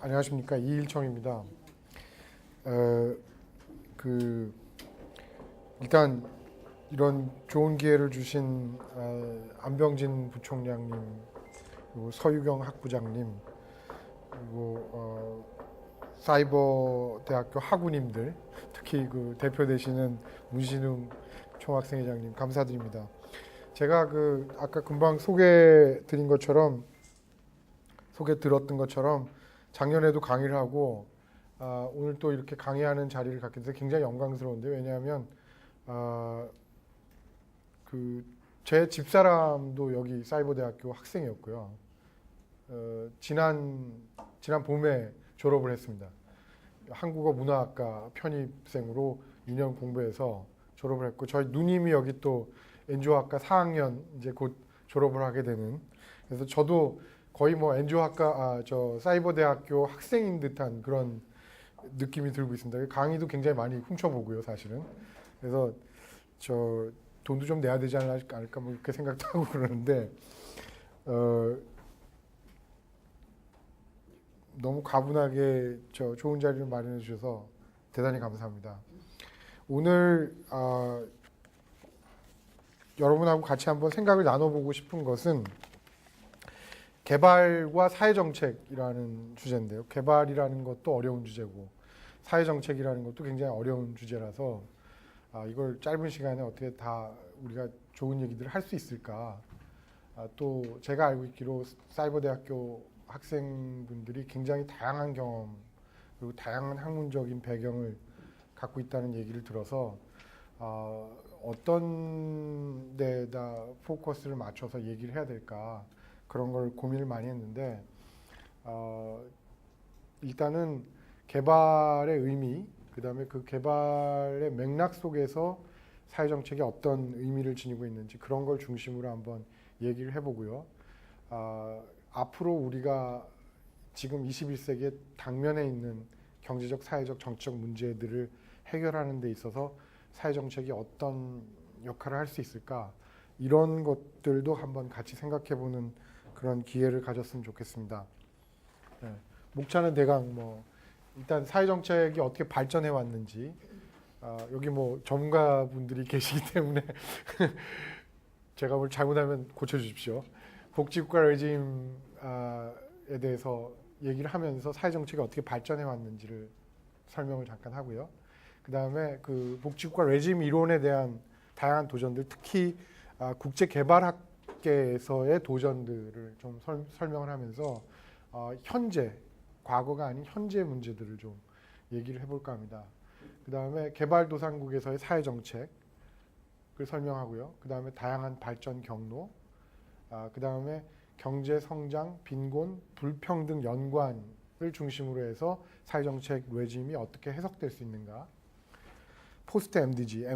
안녕하십니까, 이일청입니다. 일단 이런 좋은 기회를 주신 안병진 부총장님, 그리고 서유경 학부장님, 그리고 사이버대학교 학우님들, 특히 그 대표되시는 문신웅 총학생회장님 감사드립니다. 제가 아까 금방 소개 들었던 것처럼 작년에도 강의를 하고 오늘 또 이렇게 강의하는 자리를 갖게 돼서 굉장히 영광스러운데, 왜냐하면 제 집사람도 여기 사이버대학교 학생이었고요. 지난 봄에 졸업을 했습니다. 한국어 문화학과 편입생으로 2년 공부해서 졸업을 했고, 저희 누님이 여기 또 엔지오학과 4학년 이제 곧 졸업을 하게 되는, 그래서 저도 거의 뭐 엔지오학과 사이버대학교 학생인 듯한 그런 느낌이 들고 있습니다. 강의도 굉장히 많이 훔쳐보고요, 사실은. 그래서 저 돈도 좀 내야 되지 않을까 뭐 이렇게 생각도 하고 그러는데, 너무 가분하게 좋은 자리를 마련해 주셔서 대단히 감사합니다. 오늘 여러분하고 같이 한번 생각을 나눠보고 싶은 것은 개발과 사회정책이라는 주제인데요. 개발이라는 것도 어려운 주제고 사회정책이라는 것도 굉장히 어려운 주제라서 이걸 짧은 시간에 어떻게 다 우리가 좋은 얘기들을 할 수 있을까. 또 제가 알고 있기로 사이버대학교 학생분들이 굉장히 다양한 경험 그리고 다양한 학문적인 배경을 갖고 있다는 얘기를 들어서 어떤 데다 포커스를 맞춰서 얘기를 해야 될까, 그런 걸 고민을 많이 했는데, 일단은 개발의 의미, 그 다음에 그 개발의 맥락 속에서 사회정책이 어떤 의미를 지니고 있는지, 그런 걸 중심으로 한번 얘기를 해보고요. 앞으로 우리가 지금 21세기에 당면에 있는 경제적, 사회적, 정치적 문제들을 해결하는 데 있어서 사회정책이 어떤 역할을 할 수 있을까, 이런 것들도 한번 같이 생각해보는 그런 기회를 가졌으면 좋겠습니다. 네. 목차는 대강 일단 사회정책이 어떻게 발전해 왔는지, 여기 전문가분들이 계시기 때문에 제가 뭘 잘못하면 고쳐주십시오. 복지국가 레짐에 대해서 얘기를 하면서 사회정책이 어떻게 발전해 왔는지를 설명을 잠깐 하고요. 그 다음에 그 복지국가 레짐 이론에 대한 다양한 도전들, 특히 국제개발학계에서의 도전들을 좀 설명을 하면서 현재, 과거가 아닌 현재 문제들을 좀 얘기를 해볼까 합니다. 그 다음에 개발도상국에서의 사회정책을 설명하고요. 그 다음에 다양한 발전 경로, 그 다음에 경제성장, 빈곤, 불평등 연관을 중심으로 해서 사회정책 레짐이 어떻게 해석될 수 있는가. 포스트 MDG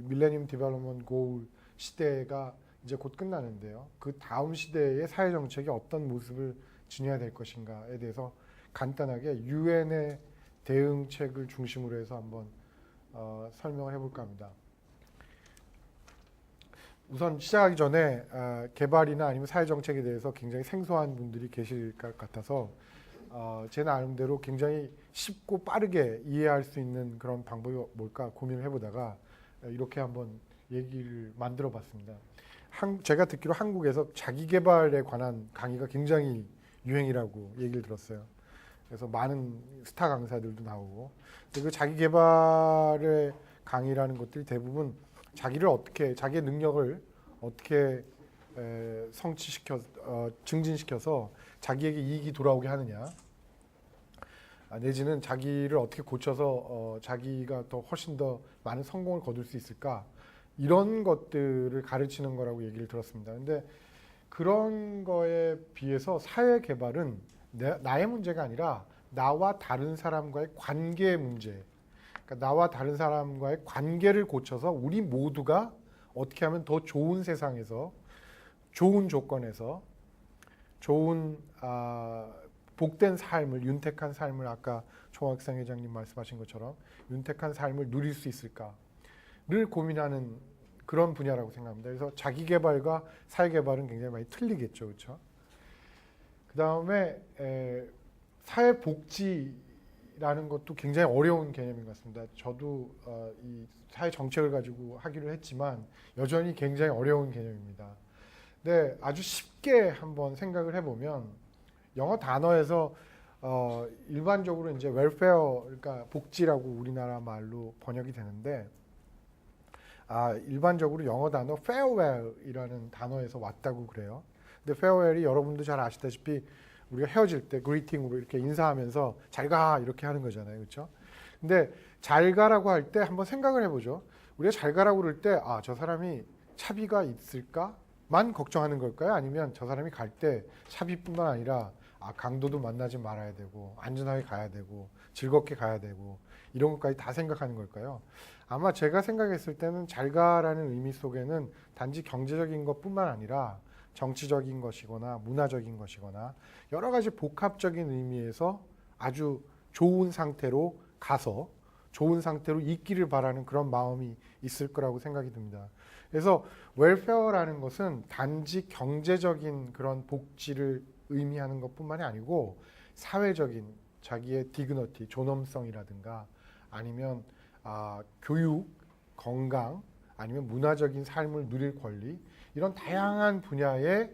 밀레니엄 디벨롭먼트 고울 시대가 이제 곧 끝나는데요. 그 다음 시대의 사회정책이 어떤 모습을 지녀야 될 것인가에 대해서 간단하게 유엔의 대응책을 중심으로 해서 한번 설명을 해볼까 합니다. 우선 시작하기 전에 개발이나 아니면 사회정책에 대해서 굉장히 생소한 분들이 계실 것 같아서 제 나름대로 굉장히 쉽고 빠르게 이해할 수 있는 그런 방법이 뭘까 고민을 해보다가 이렇게 한번 얘기를 만들어 봤습니다. 제가 듣기로 한국에서 자기개발에 관한 강의가 굉장히 유행이라고 얘기를 들었어요. 그래서 많은 스타 강사들도 나오고, 그 자기개발의 강의라는 것들이 대부분 자기의 능력을 어떻게 증진시켜서 자기에게 이익이 돌아오게 하느냐, 내지는 자기를 어떻게 고쳐서 자기가 더 훨씬 더 많은 성공을 거둘 수 있을까, 이런 것들을 가르치는 거라고 얘기를 들었습니다. 근데 그런 거에 비해서 사회 개발은 나의 문제가 아니라 나와 다른 사람과의 관계의 문제, 그러니까 나와 다른 사람과의 관계를 고쳐서 우리 모두가 어떻게 하면 더 좋은 세상에서, 좋은 조건에서, 좋은 복된 삶을, 윤택한 삶을, 아까 총학생 회장님 말씀하신 것처럼 윤택한 삶을 누릴 수 있을까를 고민하는 그런 분야라고 생각합니다. 그래서 자기개발과 사회개발은 굉장히 많이 틀리겠죠, 그렇죠? 그 다음에 사회복지라는 것도 굉장히 어려운 개념인 것 같습니다. 저도 이 사회 정책을 가지고 하기로 했지만 여전히 굉장히 어려운 개념입니다. 근데 아주 쉽게 한번 생각을 해보면 영어 단어에서 일반적으로 이제 웰페어, 그러니까 복지라고 우리나라 말로 번역이 되는데 일반적으로 영어 단어 farewell이라는 단어에서 왔다고 그래요. 근데 farewell이 여러분도 잘 아시다시피 우리가 헤어질 때 그리팅으로 이렇게 인사하면서 잘 가 이렇게 하는 거잖아요, 그렇죠? 근데 잘 가라고 할 때 한번 생각을 해보죠. 우리가 잘 가라고 그럴 때 저 사람이 차비가 있을까만 걱정하는 걸까요? 아니면 저 사람이 갈 때 차비뿐만 아니라 강도도 만나지 말아야 되고 안전하게 가야 되고 즐겁게 가야 되고 이런 것까지 다 생각하는 걸까요? 아마 제가 생각했을 때는 잘 가라는 의미 속에는 단지 경제적인 것뿐만 아니라 정치적인 것이거나 문화적인 것이거나 여러 가지 복합적인 의미에서 아주 좋은 상태로 가서 좋은 상태로 있기를 바라는 그런 마음이 있을 거라고 생각이 듭니다. 그래서 웰페어라는 것은 단지 경제적인 그런 복지를 의미하는 것뿐만이 아니고 사회적인 자기의 디그너티, 존엄성이라든가 아니면 교육, 건강, 아니면 문화적인 삶을 누릴 권리 이런 다양한 분야의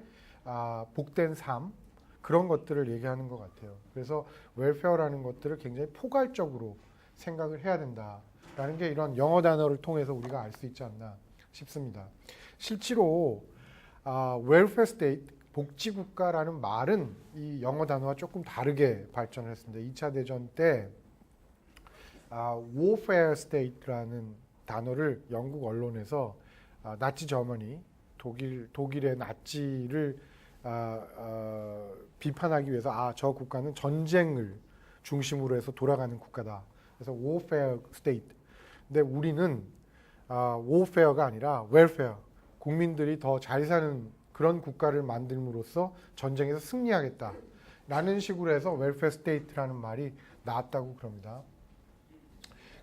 복된 삶 그런 것들을 얘기하는 것 같아요. 그래서 웰페어라는 것들을 굉장히 포괄적으로 생각을 해야 된다라는 게 이런 영어 단어를 통해서 우리가 알 수 있지 않나 싶습니다. 실제로 웰페어 스테이트 복지국가라는 말은 이 영어 단어와 조금 다르게 발전을 했습니다. 2차 대전 때 warfare state라는 단어를 영국 언론에서 나치 저머니 독일의 나치를 비판하기 위해서 저 국가는 전쟁을 중심으로 해서 돌아가는 국가다. 그래서 warfare state. 근데 우리는 warfare가 아니라 welfare. 국민들이 더 잘 사는 그런 국가를 만들므로써 전쟁에서 승리하겠다. 라는 식으로 해서 welfare state라는 말이 나왔다고 그럽니다.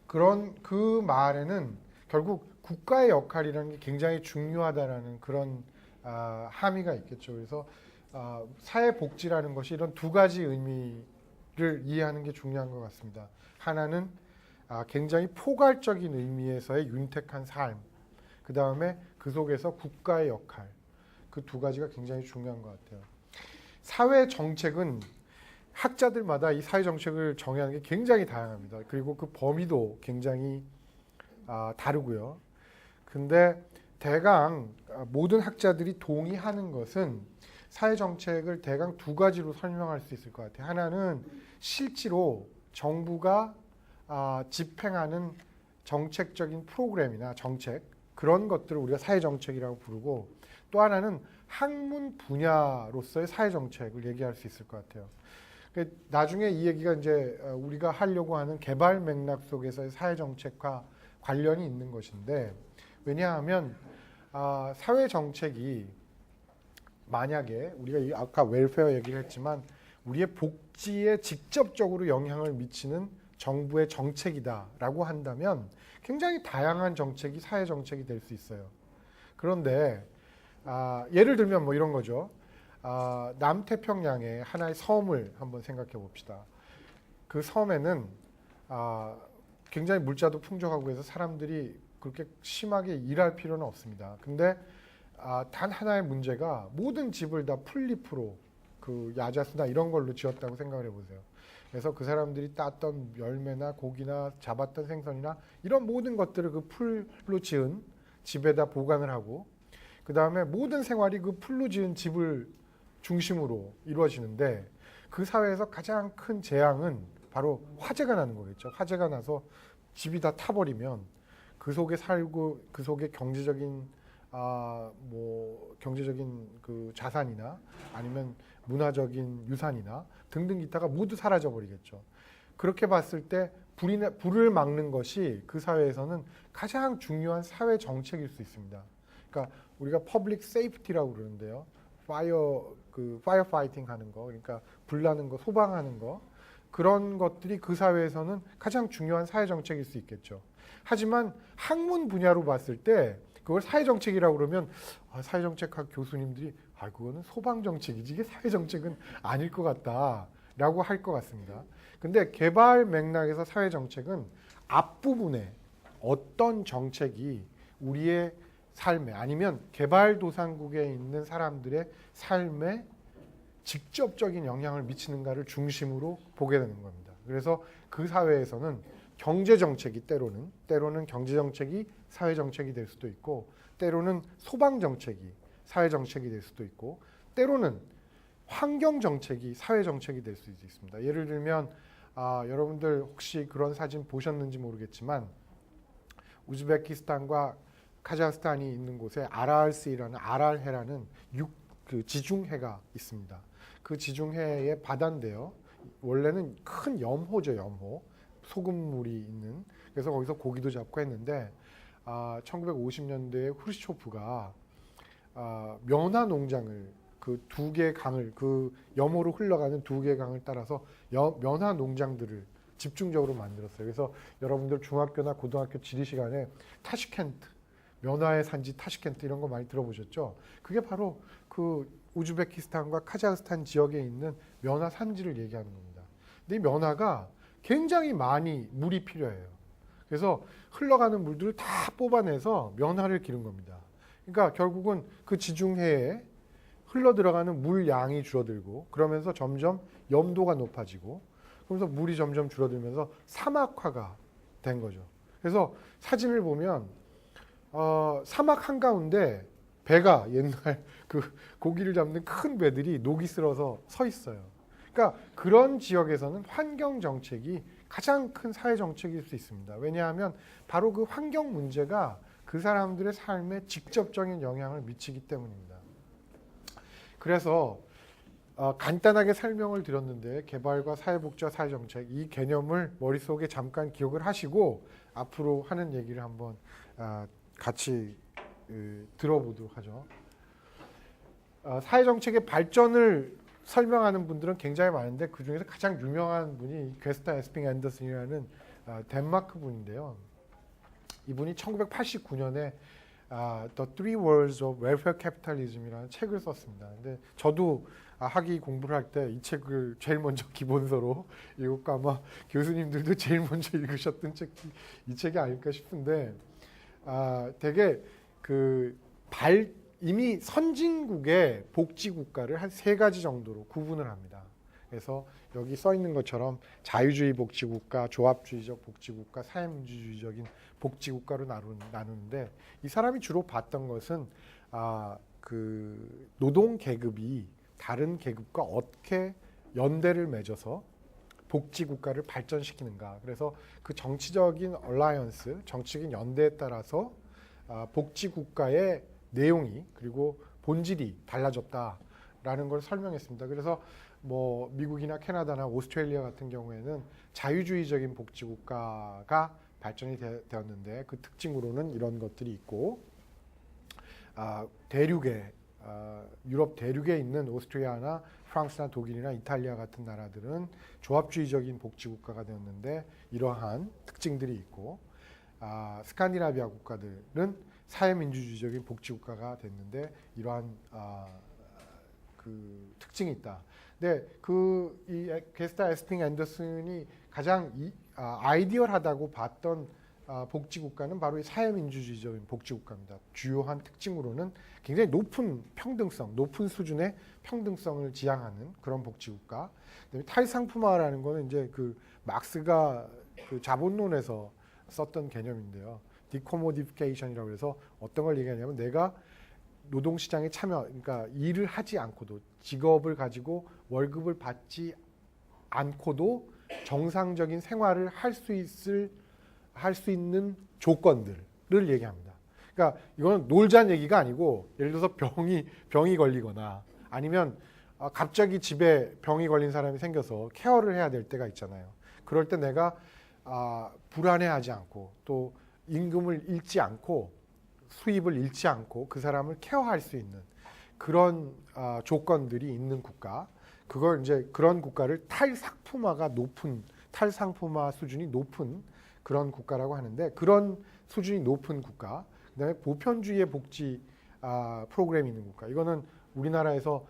그 말에는 결국 국가의 역할이라는 게 굉장히 중요하다라는 그런 함의가 있겠죠. 그래서 사회복지라는 것이 이런 두 가지 의미를 이해하는 게 중요한 것 같습니다. 하나는 굉장히 포괄적인 의미에서의 윤택한 삶, 그 다음에 그 속에서 국가의 역할, 그 두 가지가 굉장히 중요한 것 같아요. 사회정책은 학자들마다 이 사회정책을 정의하는 게 굉장히 다양합니다. 그리고 그 범위도 굉장히 다르고요. 근데 대강 모든 학자들이 동의하는 것은 사회정책을 대강 두 가지로 설명할 수 있을 것 같아요. 하나는 실제로 정부가 집행하는 정책적인 프로그램이나 정책 그런 것들을 우리가 사회정책이라고 부르고 또 하나는 학문 분야로서의 사회정책을 얘기할 수 있을 것 같아요. 나중에 이 얘기가 이제 우리가 하려고 하는 개발 맥락 속에서의 사회정책과 관련이 있는 것인데 왜냐하면 사회정책이 만약에 우리가 아까 웰페어 얘기를 했지만 우리의 복지에 직접적으로 영향을 미치는 정부의 정책이다라고 한다면 굉장히 다양한 정책이 사회정책이 될 수 있어요. 그런데 예를 들면 뭐 이런 거죠. 남태평양의 하나의 섬을 한번 생각해 봅시다. 그 섬에는 굉장히 물자도 풍족하고 해서 사람들이 그렇게 심하게 일할 필요는 없습니다. 근데 단 하나의 문제가 모든 집을 다 풀잎으로 그 야자수나 이런 걸로 지었다고 생각을 해보세요. 그래서 그 사람들이 땄던 열매나 고기나 잡았던 생선이나 이런 모든 것들을 그 풀로 지은 집에다 보관을 하고 그 다음에 모든 생활이 그 풀로 지은 집을 중심으로 이루어지는데 그 사회에서 가장 큰 재앙은 바로 화재가 나는 거겠죠. 화재가 나서 집이 다 타버리면 그 속에 살고 그 속에 경제적인 경제적인 그 자산이나 아니면 문화적인 유산이나 등등 기타가 모두 사라져 버리겠죠. 그렇게 봤을 때 불을 막는 것이 그 사회에서는 가장 중요한 사회 정책일 수 있습니다. 그러니까 우리가 퍼블릭 세이프티라고 그러는데요. 파이어 파이팅 하는 거, 그러니까 불 나는 거, 소방하는 거 그런 것들이 그 사회에서는 가장 중요한 사회 정책일 수 있겠죠. 하지만 학문 분야로 봤을 때 그걸 사회 정책이라고 그러면 사회 정책학 교수님들이 그거는 소방 정책이지 이게 사회 정책은 아닐 것 같다. 라고 할 것 같습니다. 근데 개발 맥락에서 사회 정책은 앞부분에 어떤 정책이 우리의 삶에 아니면 개발도상국에 있는 사람들의 삶에 직접적인 영향을 미치는가를 중심으로 보게 되는 겁니다. 그래서 그 사회에서는 경제 정책이 때로는 경제 정책이 사회 정책이 될 수도 있고, 때로는 소방 정책이 사회 정책이 될 수도 있고, 때로는 환경 정책이 사회 정책이 될 수도 있습니다. 예를 들면 여러분들 혹시 그런 사진 보셨는지 모르겠지만 우즈베키스탄과 카자흐스탄이 있는 곳에 아랄스이라는 아랄해라는 그 지중해가 있습니다. 그 지중해의 바다인데요. 원래는 큰 염호죠, 염호. 소금물이 있는. 그래서 거기서 고기도 잡고 했는데 1950년대에 후르시초프가 면화 농장을 그 두 개 강을 그 염호로 흘러가는 두 개 강을 따라서 면화 농장들을 집중적으로 만들었어요. 그래서 여러분들 중학교나 고등학교 지리 시간에 타슈켄트, 면화의 산지 타슈켄트 이런 거 많이 들어보셨죠? 그게 바로 그 우즈베키스탄과 카자흐스탄 지역에 있는 면화 산지를 얘기하는 겁니다. 근데 이 면화가 굉장히 많이 물이 필요해요. 그래서 흘러가는 물들을 다 뽑아내서 면화를 기른 겁니다. 그러니까 결국은 그 지중해에 흘러 들어가는 물 양이 줄어들고 그러면서 점점 염도가 높아지고 그러면서 물이 점점 줄어들면서 사막화가 된 거죠. 그래서 사진을 보면 사막 한가운데 배가 옛날 그 고기를 잡는 큰 배들이 녹이 슬어서 서 있어요. 그러니까 그런 지역에서는 환경 정책이 가장 큰 사회 정책일 수 있습니다. 왜냐하면 바로 그 환경 문제가 그 사람들의 삶에 직접적인 영향을 미치기 때문입니다. 그래서 간단하게 설명을 드렸는데 개발과 사회복지와 사회정책 이 개념을 머릿속에 잠깐 기억을 하시고 앞으로 하는 얘기를 한번 같이 들어보도록 하죠. 사회정책의 발전을 설명하는 분들은 굉장히 많은데 그 중에서 가장 유명한 분이 괴스타 에스핑 앤더슨이라는 덴마크 분인데요. 이분이 1989년에 The Three Worlds of Welfare Capitalism이라는 책을 썼습니다. 근데 저도 학위 공부를 할 때 이 책을 제일 먼저 기본서로 읽었고 아마 교수님들도 제일 먼저 읽으셨던 책이 이 책이 아닐까 싶은데 되게 이미 선진국의 복지국가를 한 3가지 정도로 구분을 합니다. 그래서 여기 써 있는 것처럼 자유주의 복지국가, 조합주의적 복지국가, 사회민주주의적인 복지국가로 나누는데 이 사람이 주로 봤던 것은 그 노동 계급이 다른 계급과 어떻게 연대를 맺어서 복지국가를 발전시키는가. 그래서 그 정치적인 얼라이언스, 정치적인 연대에 따라서 복지국가의 내용이 그리고 본질이 달라졌다라는 걸 설명했습니다. 그래서 뭐 미국이나 캐나다나 오스트레일리아 같은 경우에는 자유주의적인 복지국가가 발전이 되었는데 그 특징으로는 이런 것들이 있고 대륙에 유럽 대륙에 있는 오스트리아나 프랑스나 독일이나 이탈리아 같은 나라들은 조합주의적인 복지국가가 되었는데 이러한 특징들이 있고 스칸디나비아 국가들은 사회민주주의적인 복지국가가 됐는데 이러한 그 특징이 있다. 근데 이 게스타 에스핑 앤더슨이 가장 아이디얼하다고 봤던 복지국가는 바로 이 사회민주주의적인 복지국가입니다. 주요한 특징으로는 굉장히 높은 평등성, 높은 수준의 평등성을 지향하는 그런 복지국가. 그다음에 탈상품화라는 거는 이제 그 막스가 그 자본론에서 썼던 개념인데요. 디코모디피케이션이라고 해서 어떤 걸 얘기하냐면 내가 노동시장에 그러니까 일을 하지 않고도 직업을 가지고 월급을 받지 않고도 정상적인 생활을 할 수 있는 조건들을 얘기합니다. 그러니까 이거는 놀자는 얘기가 아니고 예를 들어서 병이 걸리거나 아니면 갑자기 집에 병이 걸린 사람이 생겨서 케어를 해야 될 때가 있잖아요. 그럴 때 내가 불안해하지 않고 또 임금을 잃지 않고 수입을 잃지 않고 그 사람을 케어할 수 있는 그런 조건들이 있는 국가, 그걸 이제 그런 국가를 탈상품화 수준이 높은 그런 국가라고 하는데 그런 수준이 높은 국가, 그다음에 보편주의의 복지 프로그램이 있는 국가. 이거는 우리나라에서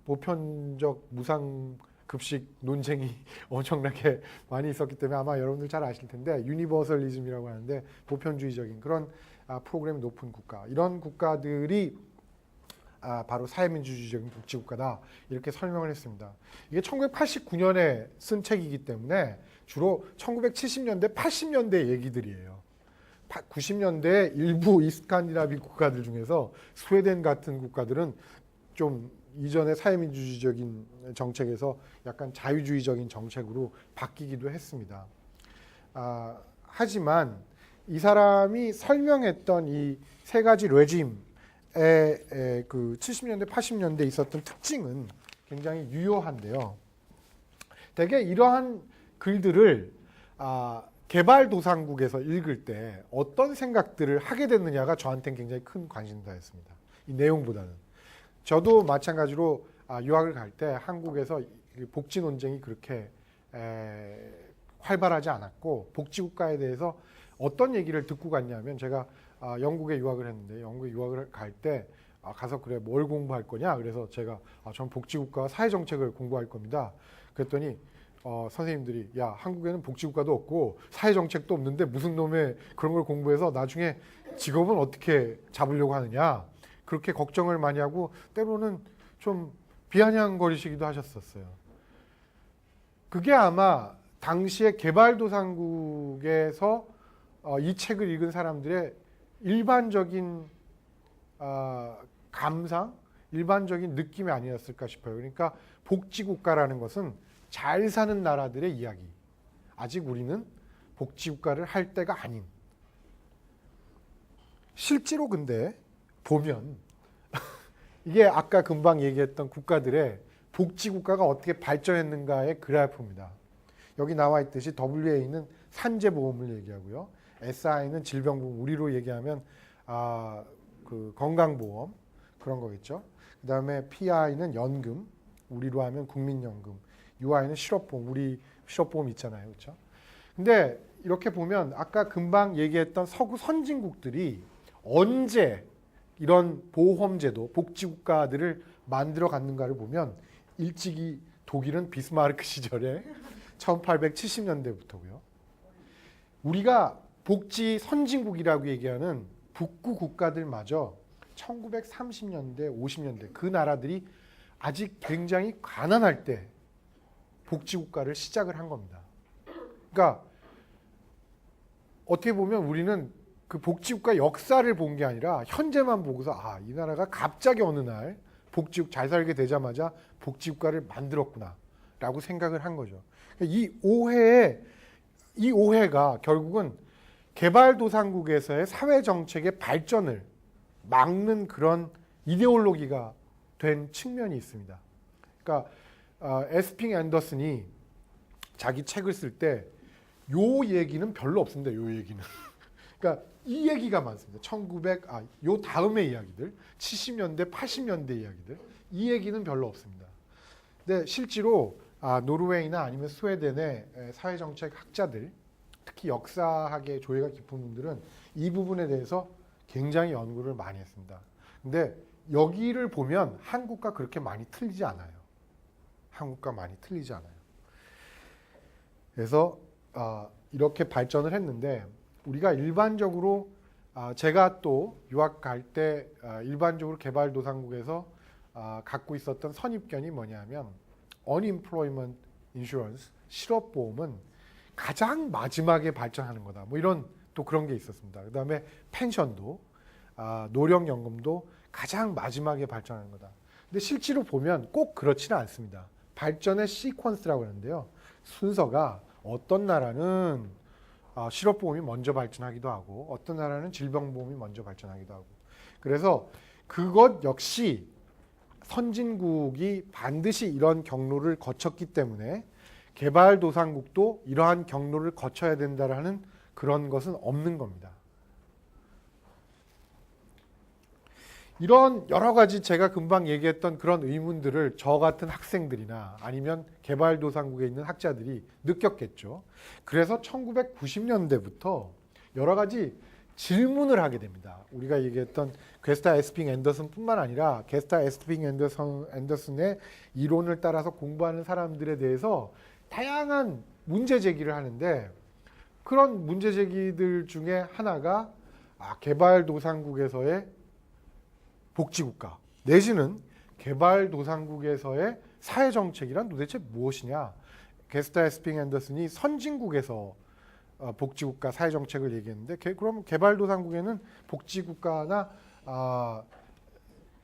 보편적 무상 급식 논쟁이 엄청나게 많이 있었기 때문에 아마 여러분들 잘 아실 텐데 유니버설리즘이라고 하는데 보편주의적인 그런 프로그램이 높은 국가, 이런 국가들이 바로 사회민주주의적인 복지국가다 이렇게 설명을 했습니다. 이게 1989년에 쓴 책이기 때문에 주로 1970년대, 80년대 얘기들이에요. 90년대 일부 이스칸디나비 국가들 중에서 스웨덴 같은 국가들은 좀 이전의 사회민주주의적인 정책에서 약간 자유주의적인 정책으로 바뀌기도 했습니다. 하지만 이 사람이 설명했던 이 세 가지 레짐의 그 70년대, 80년대 있었던 특징은 굉장히 유효한데요. 대개 이러한 글들을 개발도상국에서 읽을 때 어떤 생각들을 하게 됐느냐가 저한테는 굉장히 큰 관심사였습니다. 이 내용보다는. 저도 마찬가지로 유학을 갈 때 한국에서 복지 논쟁이 그렇게 활발하지 않았고 복지국가에 대해서 어떤 얘기를 듣고 갔냐면 제가 영국에 유학을 했는데 영국에 유학을 갈 때 가서 그래 뭘 공부할 거냐 그래서 제가 전 복지국가 사회정책을 공부할 겁니다. 그랬더니 선생님들이 야 한국에는 복지국가도 없고 사회정책도 없는데 무슨 놈의 그런 걸 공부해서 나중에 직업은 어떻게 잡으려고 하느냐 그렇게 걱정을 많이 하고 때로는 좀 비아냥거리시기도 하셨었어요. 그게 아마 당시에 개발도상국에서 이 책을 읽은 사람들의 일반적인 감상, 일반적인 느낌이 아니었을까 싶어요. 그러니까 복지국가라는 것은 잘 사는 나라들의 이야기. 아직 우리는 복지국가를 할 때가 아닌. 실제로 근데 보면 이게 아까 금방 얘기했던 국가들의 복지국가가 어떻게 발전했는가의 그래프입니다. 여기 나와 있듯이 WA는 산재보험을 얘기하고요. SI는 질병보험, 우리로 얘기하면 그 건강보험 그런 거겠죠. 그 다음에 PI는 연금, 우리로 하면 국민연금, UI는 실업보험, 우리 실업보험 있잖아요, 그렇죠? 근데 이렇게 보면 아까 금방 얘기했던 서구 선진국들이 언제 이런 보험제도, 복지국가들을 만들어 갔는가를 보면 일찍이 독일은 비스마르크 시절에 1870년대부터고요. 우리가 복지 선진국이라고 얘기하는 북구 국가들마저 1930년대, 50년대 그 나라들이 아직 굉장히 가난할 때 복지국가를 시작을 한 겁니다. 그러니까 어떻게 보면 우리는 그 복지국가 역사를 본 게 아니라 현재만 보고서 이 나라가 갑자기 어느 날 복지국 잘 살게 되자마자 복지국가를 만들었구나 라고 생각을 한 거죠. 이 오해가 결국은 개발도상국에서의 사회정책의 발전을 막는 그런 이데올로기가 된 측면이 있습니다. 그러니까 에스핑 앤더슨이 자기 책을 쓸 때 요 얘기는 별로 없습니다. 요 얘기는. 그러니까 이 얘기가 많습니다. 요 다음의 이야기들, 70년대, 80년대 이야기들, 이 얘기는 별로 없습니다. 근데 실제로 노르웨이나 아니면 스웨덴의 사회정책 학자들, 특히 역사학의 조예가 깊은 분들은 이 부분에 대해서 굉장히 연구를 많이 했습니다. 근데 여기를 보면 한국과 그렇게 많이 틀리지 않아요. 한국과 많이 틀리지 않아요. 그래서 이렇게 발전을 했는데 우리가 일반적으로 제가 또 유학 갈 때 일반적으로 개발도상국에서 갖고 있었던 선입견이 뭐냐면 unemployment insurance, 실업보험은 가장 마지막에 발전하는 거다. 뭐 이런 또 그런 게 있었습니다. 그다음에 펜션도 노령연금도 가장 마지막에 발전하는 거다. 근데 실제로 보면 꼭 그렇지는 않습니다. 발전의 시퀀스라고 하는데요. 순서가 어떤 나라는 실업보험이 먼저 발전하기도 하고 어떤 나라는 질병보험이 먼저 발전하기도 하고 그래서 그것 역시 선진국이 반드시 이런 경로를 거쳤기 때문에 개발도상국도 이러한 경로를 거쳐야 된다라는 그런 것은 없는 겁니다. 이런 여러 가지 제가 금방 얘기했던 그런 의문들을 저 같은 학생들이나 아니면 개발도상국에 있는 학자들이 느꼈겠죠. 그래서 1990년대부터 여러 가지 질문을 하게 됩니다. 우리가 얘기했던 게스타 에스핑 앤더슨뿐만 아니라 게스타 에스핑 앤더슨의 이론을 따라서 공부하는 사람들에 대해서 다양한 문제 제기를 하는데, 그런 문제 제기들 중에 하나가 개발도상국에서의 복지국가 내지는 개발도상국에서의 사회정책이란 도대체 무엇이냐. 게스타 에스핑 앤더슨이 선진국에서 복지국가 사회정책을 얘기했는데, 그럼 개발도상국에는 복지국가나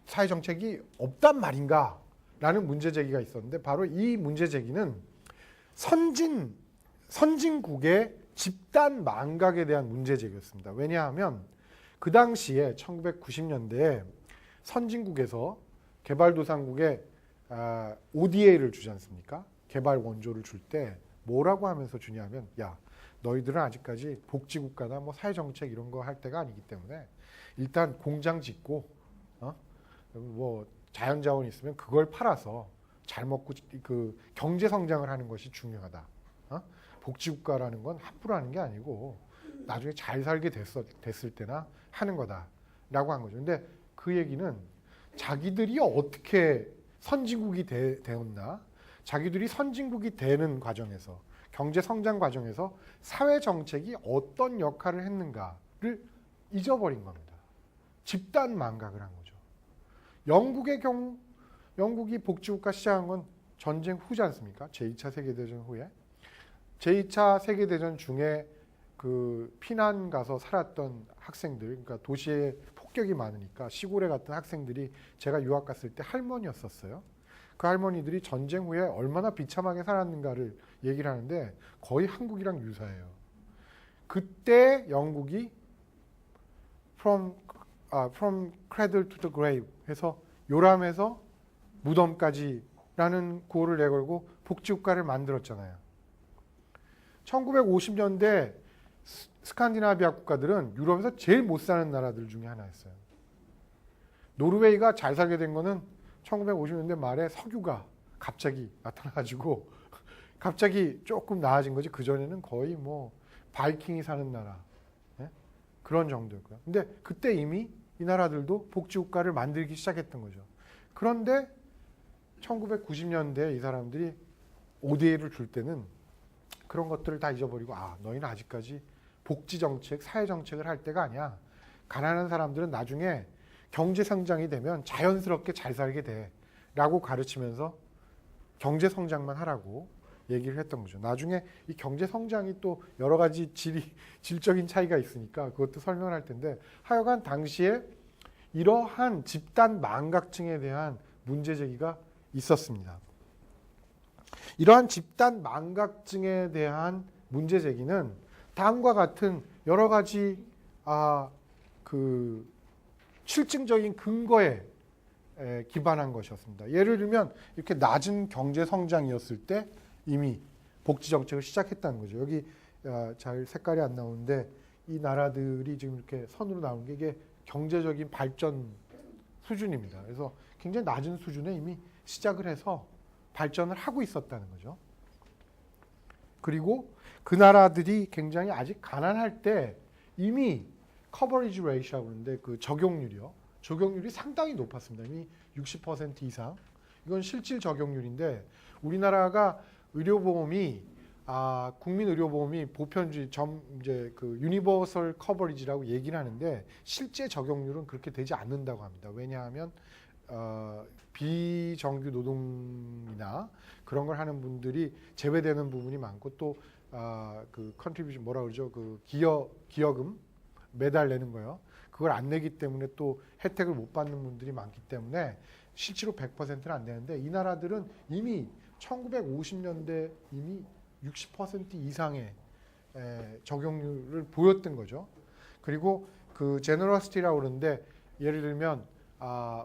사회정책이 없단 말인가 라는 문제제기가 있었는데, 바로 이 문제제기는 선진국의 집단 망각에 대한 문제제기였습니다. 왜냐하면 그 당시에 1990년대에 선진국에서 개발도상국에 ODA를 주지 않습니까? 개발 원조를 줄 때 뭐라고 하면서 주냐면, 야, 너희들은 아직까지 복지국가나 뭐 사회정책 이런 거 할 때가 아니기 때문에 일단 공장 짓고 뭐 자연자원 있으면 그걸 팔아서 잘 먹고 그 경제 성장을 하는 것이 중요하다. 복지국가라는 건 함부로 하는 게 아니고 나중에 잘 살게 됐을 때나 하는 거다라고 한 거죠. 근데 그 얘기는 자기들이 어떻게 선진국이 되었나, 자기들이 선진국이 되는 과정에서, 경제 성장 과정에서 사회 정책이 어떤 역할을 했는가를 잊어버린 겁니다. 집단 망각을 한 거죠. 영국이 복지국가 시작한 건 전쟁 후지 않습니까? 제2차 세계대전 후에. 제2차 세계대전 중에 그 피난 가서 살았던 학생들, 그러니까 도시에 폭격이 많으니까 시골에 갔던 학생들이 제가 유학 갔을 때 할머니였었어요. 그 할머니들이 전쟁 후에 얼마나 비참하게 살았는가를 얘기를 하는데 거의 한국이랑 유사해요. 그때 영국이 from cradle to the grave 해서 요람에서 무덤까지라는 구호를 내걸고 복지국가를 만들었잖아요. 1950년대 스칸디나비아 국가들은 유럽에서 제일 못 사는 나라들 중에 하나였어요. 노르웨이가 잘 살게 된 거는 1950년대 말에 석유가 갑자기 나타나가지고 갑자기 조금 나아진 거지, 그전에는 거의 뭐 바이킹이 사는 나라, 그런 정도였고요. 근데 그때 이미 이 나라들도 복지국가를 만들기 시작했던 거죠. 그런데 1990년대에 이 사람들이 ODA를 줄 때는 그런 것들을 다 잊어버리고, 너희는 아직까지 복지정책, 사회정책을 할 때가 아니야. 가난한 사람들은 나중에 경제성장이 되면 자연스럽게 잘 살게 돼 라고 가르치면서 경제성장만 하라고 얘기를 했던 거죠. 나중에 이 경제성장이 또 여러 가지 질적인 차이가 있으니까 그것도 설명을 할 텐데, 하여간 당시에 이러한 집단 망각증에 대한 문제제기가 있었습니다. 이러한 집단 망각증에 대한 문제제기는 다음과 같은 여러 가지 그 실증적인 근거에 기반한 것이었습니다. 예를 들면 이렇게 낮은 경제 성장이었을 때 이미 복지 정책을 시작했다는 거죠. 여기 잘 색깔이 안 나오는데 이 나라들이 지금 이렇게 선으로 나온 게 이게 경제적인 발전 수준입니다. 그래서 굉장히 낮은 수준에 이미 시작을 해서 발전을 하고 있었다는 거죠. 그리고 그 나라들이 굉장히 아직 가난할 때 이미 커버리지 레이시오라고 하는데 그 적용률이 상당히 높았습니다. 이미 60% 이상. 이건 실질 적용률인데, 우리나라가 의료보험이 국민 의료보험이 보편주의 이제 그 유니버설 커버리지라고 얘기를 하는데 실제 적용률은 그렇게 되지 않는다고 합니다. 왜냐하면 비정규 노동이나 그런 걸 하는 분들이 제외되는 부분이 많고, 또 그 컨트리뷰션 뭐라 그러죠? 그 기여금 매달 내는 거요. 그걸 안 내기 때문에 또 혜택을 못 받는 분들이 많기 때문에 실제로 100%는 안 되는데, 이 나라들은 이미 1950년대 이미 60% 이상의 적용률을 보였던 거죠. 그리고 그 제너러시티라고 그러는데, 예를 들면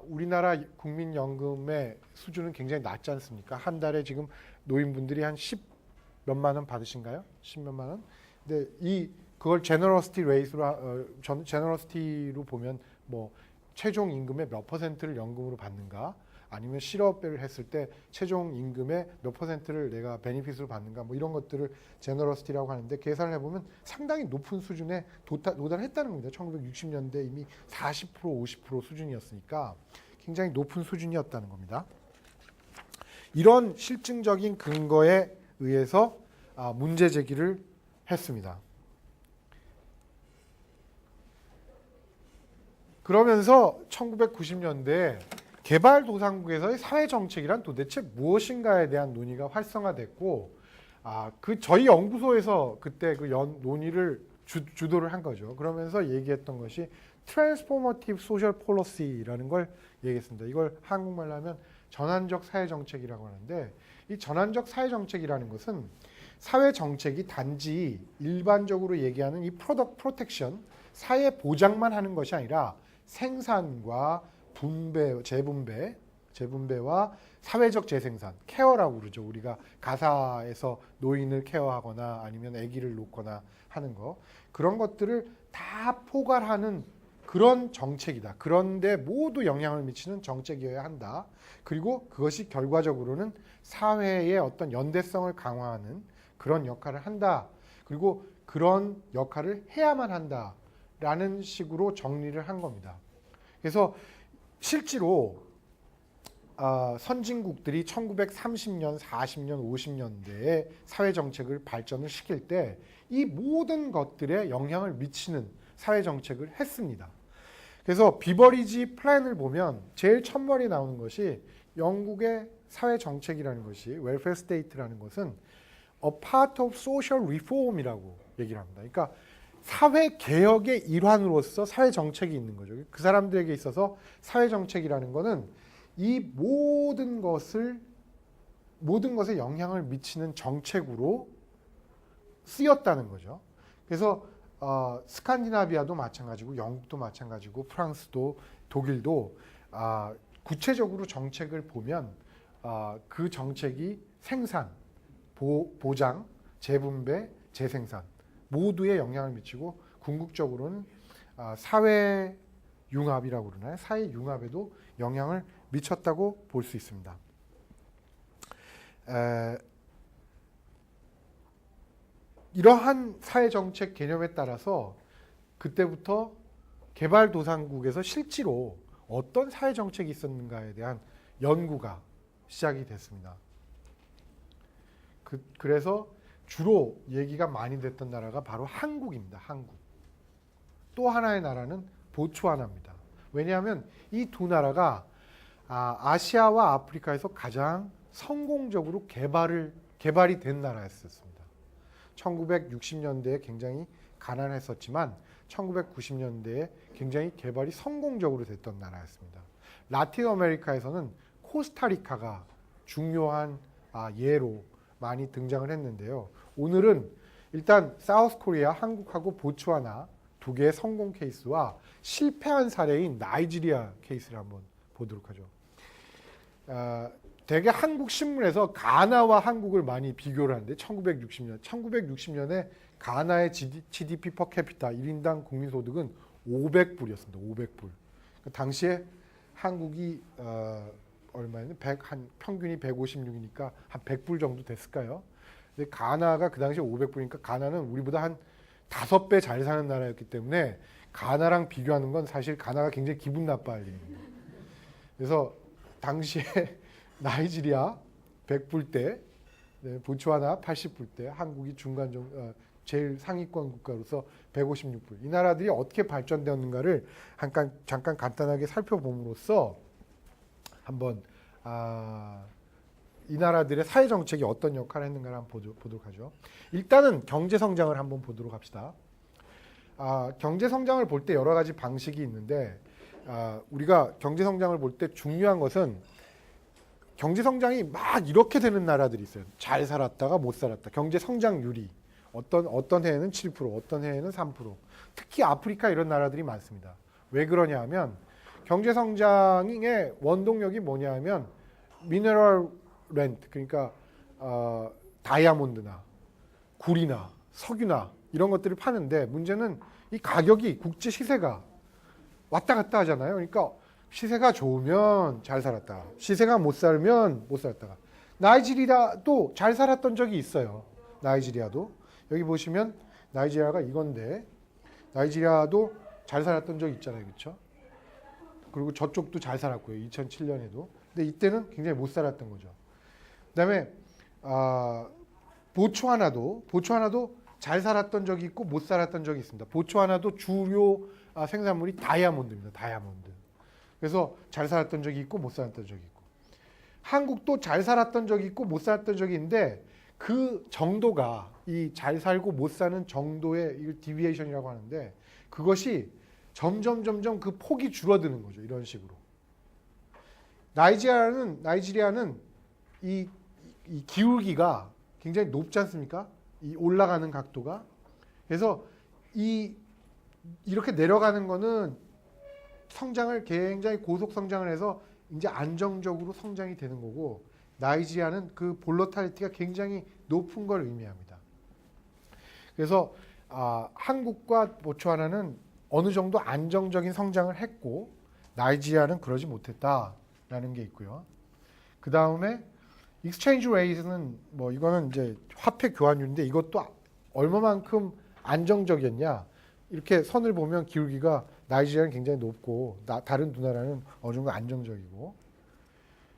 우리나라 국민연금의 수준은 굉장히 낮지 않습니까? 한 달에 지금 노인분들이 한 10 몇만 원 받으신가요? 10 몇만 원? 근데 그걸 제너러시티 레이스로 제너러시티로 보면 뭐 최종 임금의 몇 %를 연금으로 받는가, 아니면 실업을 했을 때 최종 임금의 몇 %를 내가 베니핏으로 받는가 뭐 이런 것들을 제너러시티라고 하는데 계산을 해보면 상당히 높은 수준에 도달했다는 겁니다. 1960년대 이미 40% 50% 수준이었으니까 굉장히 높은 수준이었다는 겁니다. 이런 실증적인 근거에 의해서 문제 제기를 했습니다. 그러면서 1990년대에 개발도상국에서의 사회정책이란 도대체 무엇인가에 대한 논의가 활성화됐고, 저희 연구소에서 그때 그 논의를 주도를 한 거죠. 그러면서 얘기했던 것이 Transformative Social Policy라는 걸 얘기했습니다. 이걸 한국말로 하면 전환적 사회정책이라고 하는데, 이 전환적 사회정책이라는 것은 사회정책이 단지 일반적으로 얘기하는 이 프로덕트 프로텍션, 사회 보장만 하는 것이 아니라 생산과 분배, 재분배와 사회적 재생산, 케어라고 그러죠. 우리가 가사에서 노인을 케어하거나 아니면 아기를 놓거나 하는 거, 그런 것들을 다 포괄하는 그런 정책이다. 그런데 모두 영향을 미치는 정책이어야 한다. 그리고 그것이 결과적으로는 사회의 어떤 연대성을 강화하는 그런 역할을 한다. 그리고 그런 역할을 해야만 한다라는 식으로 정리를 한 겁니다. 그래서 실제로 선진국들이 1930년, 40년, 50년대에 사회정책을 발전을 시킬 때 이 모든 것들에 영향을 미치는 사회정책을 했습니다. 그래서 비버리지 플랜을 보면 제일 첫머리 나오는 것이 영국의 사회정책이라는 것이 웰페어 스테이트라는 것은 a part of social reform이라고 얘기를 합니다. 그러니까 사회개혁의 일환으로서 사회정책이 있는 거죠. 그 사람들에게 있어서 사회정책이라는 것은 이 모든 것에 영향을 미치는 정책으로 쓰였다는 거죠. 그래서 스칸디나비아도 마찬가지고 영국도 마찬가지고 프랑스도 독일도 구체적으로 정책을 보면 그 정책이 생산, 보장, 재분배, 재생산 모두에 영향을 미치고 궁극적으로는 사회 융합이라고 그러나요? 사회 융합에도 영향을 미쳤다고 볼 수 있습니다. 이러한 사회정책 개념에 따라서 그때부터 개발도상국에서 실제로 어떤 사회정책이 있었는가에 대한 연구가 시작이 됐습니다. 그래서 주로 얘기가 많이 됐던 나라가 바로 한국입니다. 한국. 또 하나의 나라는 보츠와나입니다. 왜냐하면 이 두 나라가 아시아와 아프리카에서 가장 성공적으로 개발이 된 나라였습니다. 1960년대에 굉장히 가난했었지만 1990년대에 굉장히 개발이 성공적으로 됐던 나라였습니다. 라틴 아메리카에서는 코스타리카가 중요한 예로 많이 등장을 했는데요. 오늘은 일단 사우스 코리아, 한국하고 보츠와나 두 개의 성공 케이스와 실패한 사례인 나이지리아 케이스를 한번 보도록 하죠. 대개 한국 신문에서 가나와 한국을 많이 비교를 하는데 1960년에 가나의 GDP per capita 1인당 국민소득은 500불이었습니다. 500불. 당시에 한국이 얼마였나? 평균이 156이니까 한 100불 정도 됐을까요? 근데 가나가 그 당시에 500불이니까 가나는 우리보다 한 5배 잘 사는 나라였기 때문에 가나랑 비교하는 건 사실 가나가 굉장히 기분 나빠할 일입니다. 그래서 당시에 나이지리아 100불대, 보츠와나 80불대, 한국이 중간 정도, 제일 상위권 국가로서 156불. 이 나라들이 어떻게 발전되었는가를 잠깐 간단하게 살펴봄으로써 한번 이 나라들의 사회 정책이 어떤 역할을 했는가를 한번 보도록 하죠. 일단은 경제 성장을 한번 보도록 합시다. 경제 성장을 볼 때 여러 가지 방식이 있는데 우리가 경제 성장을 볼 때 중요한 것은 경제 성장이 막 이렇게 되는 나라들이 있어요. 잘 살았다가 못 살았다. 경제 성장률이 어떤 해에는 7%, 어떤 해에는 3%. 특히 아프리카 이런 나라들이 많습니다. 왜 그러냐 하면 경제 성장의 원동력이 뭐냐 하면 미네랄 렌트, 그러니까 다이아몬드나 구리나 석유나 이런 것들을 파는데 문제는 이 가격이 국제 시세가 왔다 갔다 하잖아요. 그러니까 시세가 좋으면 잘 살았다. 시세가 못 살면 못 살았다가. 나이지리아도 잘 살았던 적이 있어요. 나이지리아도. 여기 보시면 나이지리아가 이건데 나이지리아도 잘 살았던 적이 있잖아요. 그렇죠? 그리고 저쪽도 잘 살았고요. 2007년에도. 근데 이때는 굉장히 못 살았던 거죠. 그다음에 보츠와나도 잘 살았던 적이 있고 못 살았던 적이 있습니다. 보츠와나도 주요 생산물이 다이아몬드입니다. 다이아몬드. 그래서 잘 살았던 적이 있고 못 살았던 적이 있고. 한국도 잘 살았던 적이 있고 못 살았던 적이 있는데 그 정도가 이 잘 살고 못 사는 정도의 이걸 디비에이션이라고 하는데 그것이 점점 그 폭이 줄어드는 거죠. 이런 식으로. 나이지리아는 이 기울기가 굉장히 높지 않습니까? 이 올라가는 각도가. 그래서 이렇게 내려가는 거는 성장을 굉장히 고속 성장을 해서 이제 안정적으로 성장이 되는 거고 나이지리아는 그 볼러탈리티가 굉장히 높은 걸 의미합니다. 그래서 한국과 보츠와나는 어느 정도 안정적인 성장을 했고 나이지리아는 그러지 못했다라는 게 있고요. 그 다음에 익스체인지 레이트는 뭐 이거는 이제 화폐 교환율인데 이것도 얼마만큼 안정적이었냐 이렇게 선을 보면 기울기가 나이지리아는 굉장히 높고 다른 두 나라는 어느 정도 안정적이고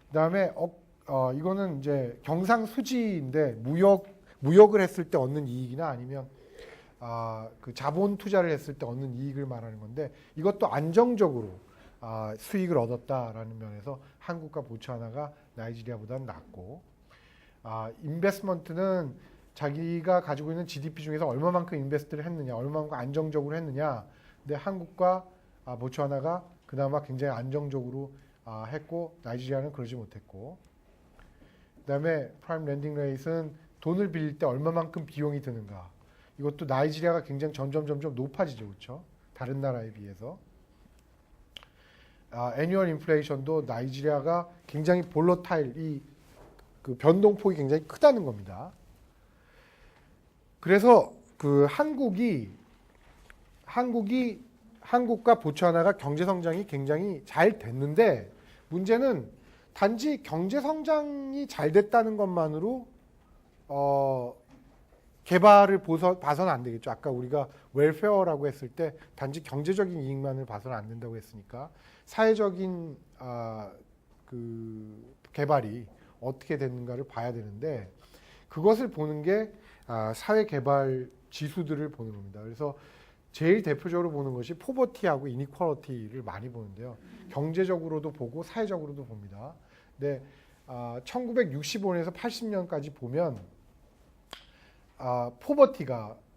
그 다음에 이거는 이제 경상수지인데 무역을 했을 때 얻는 이익이나 아니면 그 자본 투자를 했을 때 얻는 이익을 말하는 건데 이것도 안정적으로 수익을 얻었다라는 면에서 한국과 보츠와나가 나이지리아보다는 낫고 인베스트먼트는 자기가 가지고 있는 GDP 중에서 얼마만큼 인베스트를 했느냐 얼마만큼 안정적으로 했느냐 근데 한국과 보츠와나가 그나마 굉장히 안정적으로 했고 나이지리아는 그러지 못했고 그다음에 프라임 랜딩 레이트는 돈을 빌릴 때 얼마만큼 비용이 드는가 이것도 나이지리아가 굉장히 점점 높아지죠. 그렇죠? 다른 나라에 비해서 애뉴얼 인플레이션도 나이지리아가 굉장히 볼러타일 그 변동폭이 굉장히 크다는 겁니다. 그래서 그 한국과 보츠와나가 경제 성장이 굉장히 잘 됐는데 문제는 단지 경제 성장이 잘 됐다는 것만으로 개발을 봐서는 안 되겠죠. 아까 우리가 웰페어라고 했을 때 단지 경제적인 이익만을 봐서는 안 된다고 했으니까 사회적인 그 개발이 어떻게 됐는가를 봐야 되는데 그것을 보는 게 사회 개발 지수들을 보는 겁니다. 그래서 제일 대표적으로 보는 것이 포버티하고 이니퀄리티를 많이 보는데요. 경제적으로도 보고 사회적으로도 봅니다. 근데 1965년에서 80년까지 보면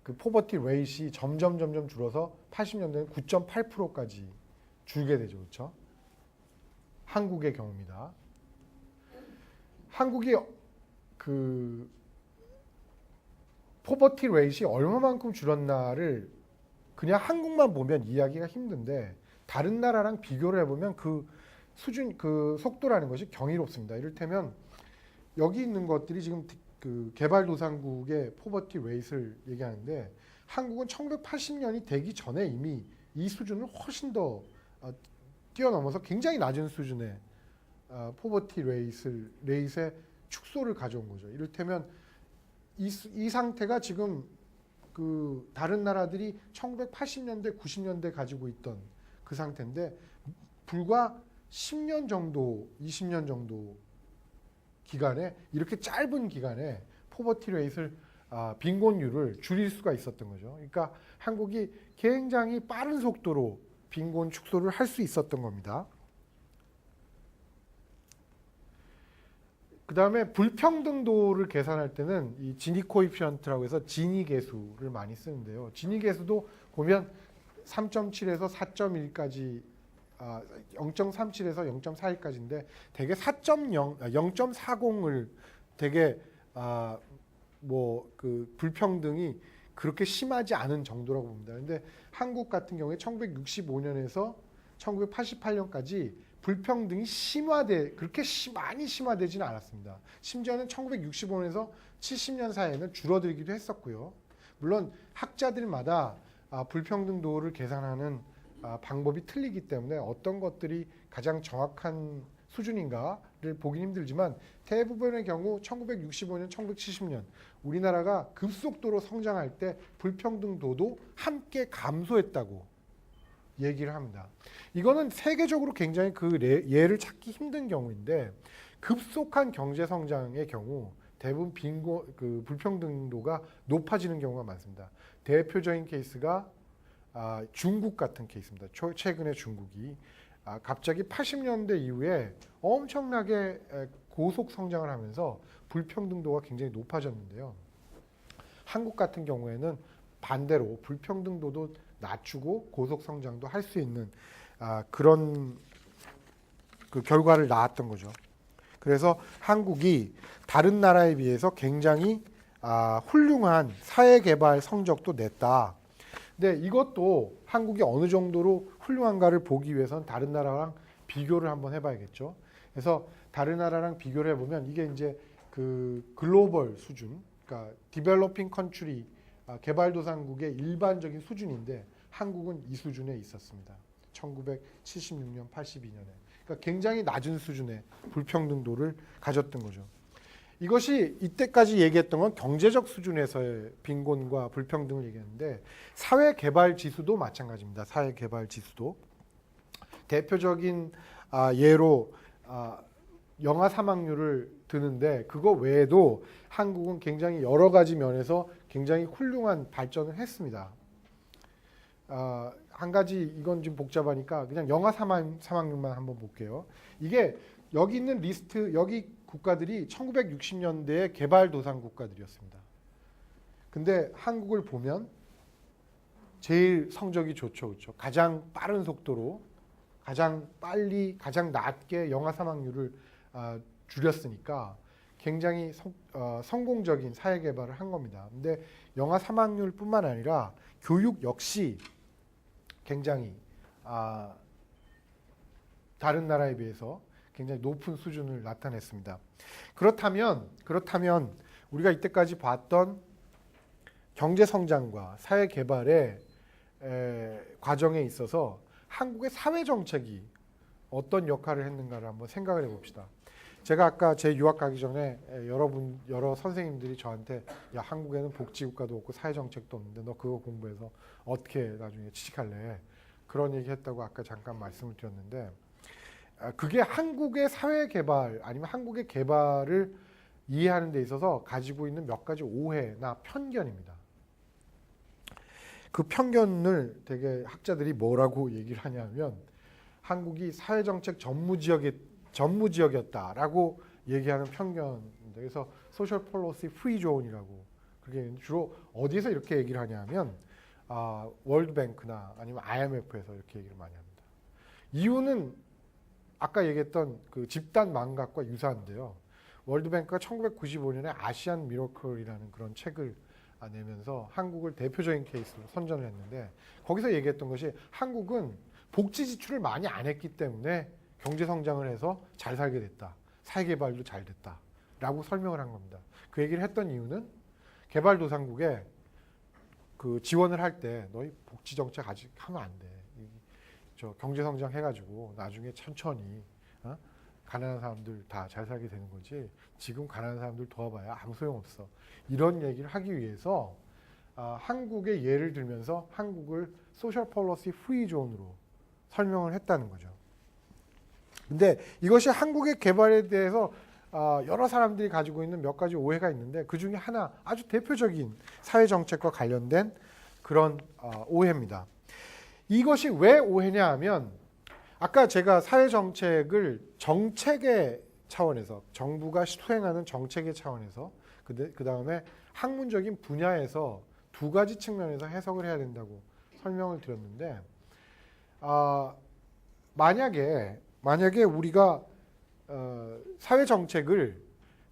그 포버티 레이트이 점점 줄어서 80년대는 9.8%까지 줄게 되죠. 그렇죠? 한국의 경우입니다. 한국이 그 포버티 레이트이 얼마만큼 줄었나를 그냥 한국만 보면 이해하기가 힘든데 다른 나라랑 비교를 해보면 그 수준, 그 속도라는 것이 경이롭습니다. 이를테면 여기 있는 것들이 지금 그 개발도상국의 포버티 레이트를 얘기하는데 한국은 1980년이 되기 전에 이미 이 수준을 훨씬 더 뛰어넘어서 굉장히 낮은 수준의 포버티 레이트의 축소를 가져온 거죠. 이를테면 이 상태가 지금 그 다른 나라들이 1980년대, 90년대 가지고 있던 그 상태인데 불과 10년 정도, 20년 정도 기간에 이렇게 짧은 기간에 포버티 레이트를 빈곤율을 줄일 수가 있었던 거죠. 그러니까 한국이 굉장히 빠른 속도로 빈곤 축소를 할 수 있었던 겁니다. 그 다음에 불평등도를 계산할 때는 이 지니 코이피션트라고 해서 지니 계수를 많이 쓰는데요. 지니 계수도 보면 3.7에서 4.1까지 0.37에서 0.41까지인데 되게 0.40을 되게 뭐 그 불평등이 그렇게 심하지 않은 정도라고 봅니다. 근데 한국 같은 경우에 1965년에서 1988년까지 불평등이 그렇게 많이 심화되지는 않았습니다. 심지어는 1965년에서 70년 사이에는 줄어들기도 했었고요. 물론 학자들마다 불평등도를 계산하는 방법이 틀리기 때문에 어떤 것들이 가장 정확한 수준인가를 보기 힘들지만 대부분의 경우 1965년, 1970년 우리나라가 급속도로 성장할 때 불평등도도 함께 감소했다고 얘기를 합니다. 이거는 세계적으로 굉장히 그 예를 찾기 힘든 경우인데 급속한 경제 성장의 경우 대부분 불평등도가 높아지는 경우가 많습니다. 대표적인 케이스가 중국 같은 케이스입니다. 최근에 중국이 갑자기 80년대 이후에 엄청나게 고속 성장을 하면서 불평등도가 굉장히 높아졌는데요. 한국 같은 경우에는 반대로 불평등도도 낮추고 고속 성장도 할 수 있는 그런 그 결과를 낳았던 거죠. 그래서 한국이 다른 나라에 비해서 굉장히 훌륭한 사회개발 성적도 냈다. 근데 이것도 한국이 어느 정도로 훌륭한가를 보기 위해서는 다른 나라랑 비교를 한번 해봐야겠죠. 그래서 다른 나라랑 비교를 해보면 이게 이제 그 글로벌 수준, 그러니까 디벨로핑 컨트리 개발도상국의 일반적인 수준인데 한국은 이 수준에 있었습니다. 1976년, 82년에. 그러니까 굉장히 낮은 수준의 불평등도를 가졌던 거죠. 이것이 이때까지 얘기했던 건 경제적 수준에서의 빈곤과 불평등을 얘기했는데 사회개발 지수도 마찬가지입니다. 사회개발 지수도. 대표적인 예로 영아 사망률을 드는데 그거 외에도 한국은 굉장히 여러 가지 면에서 굉장히 훌륭한 발전을 했습니다. 한 가지 이건 좀 복잡하니까 그냥 영아 사망률만 한번 볼게요. 이게 여기 있는 리스트 여기 국가들이 1960년대의 개발도상 국가들이었습니다. 근데 한국을 보면 제일 성적이 좋죠, 그렇죠? 가장 빠른 속도로 가장 빨리 가장 낮게 영아 사망률을 줄였으니까 굉장히 성공적인 사회 개발을 한 겁니다. 근데 영아 사망률뿐만 아니라 교육 역시 굉장히 다른 나라에 비해서 굉장히 높은 수준을 나타냈습니다. 그렇다면 우리가 이때까지 봤던 경제 성장과 사회 개발의 과정에 있어서 한국의 사회 정책이 어떤 역할을 했는가를 한번 생각을 해봅시다. 제가 아까 제 유학 가기 전에 여러 선생님들이 저한테 야 한국에는 복지국가도 없고 사회 정책도 없는데 너 그거 공부해서 어떻게 나중에 취직할래? 그런 얘기했다고 아까 잠깐 말씀을 드렸는데 그게 한국의 사회 개발 아니면 한국의 개발을 이해하는 데 있어서 가지고 있는 몇 가지 오해나 편견입니다. 그 편견을 되게 학자들이 뭐라고 얘기를 하냐면 한국이 사회정책 전무지역이었다라고 얘기하는 편견인데 그래서 소셜 폴리시 프리 존이라고 그게 주로 어디서 이렇게 얘기를 하냐면 월드뱅크나 아니면 IMF에서 이렇게 얘기를 많이 합니다. 이유는 아까 얘기했던 그 집단 망각과 유사한데요. 월드뱅크가 1995년에 아시안 미러클이라는 그런 책을 내면서 한국을 대표적인 케이스로 선전을 했는데 거기서 얘기했던 것이 한국은 복지 지출을 많이 안 했기 때문에 경제 성장을 해서 잘 살게 됐다. 사회 개발도 잘 됐다. 라고 설명을 한 겁니다. 그 얘기를 했던 이유는 개발도상국에 그 지원을 할 때 너희 복지 정책 아직 하면 안 돼. 저 경제 성장 해가지고 나중에 천천히 가난한 사람들 다 잘 살게 되는 거지. 지금 가난한 사람들 도와봐야 아무 소용 없어. 이런 얘기를 하기 위해서 한국의 예를 들면서 한국을 소셜 폴리시 프리 존으로 설명을 했다는 거죠. 근데 이것이 한국의 개발에 대해서 여러 사람들이 가지고 있는 몇 가지 오해가 있는데 그 중에 하나 아주 대표적인 사회 정책과 관련된 그런 오해입니다. 이것이 왜 오해냐 하면 아까 제가 사회 정책을 정책의 차원에서 정부가 수행하는 정책의 차원에서 그 다음에 학문적인 분야에서 두 가지 측면에서 해석을 해야 된다고 설명을 드렸는데 만약에 우리가 사회 정책을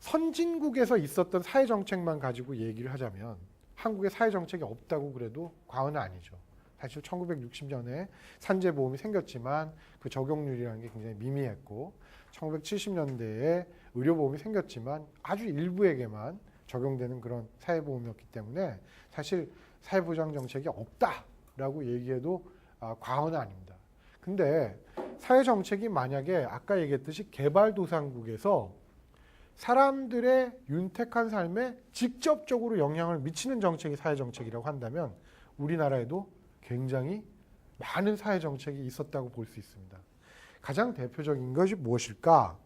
선진국에서 있었던 사회 정책만 가지고 얘기를 하자면 한국에 사회 정책이 없다고 그래도 과언은 아니죠. 사실 1960년에 산재보험이 생겼지만 그 적용률이라는 게 굉장히 미미했고 1970년대에 의료보험이 생겼지만 아주 일부에게만 적용되는 그런 사회보험이었기 때문에 사실 사회보장 정책이 없다라고 얘기해도 과언은 아닙니다. 근데 사회 정책이 만약에 아까 얘기했듯이 개발도상국에서 사람들의 윤택한 삶에 직접적으로 영향을 미치는 정책이 사회 정책이라고 한다면 우리나라에도 굉장히 많은 사회 정책이 있었다고 볼 수 있습니다. 가장 대표적인 것이 무엇일까?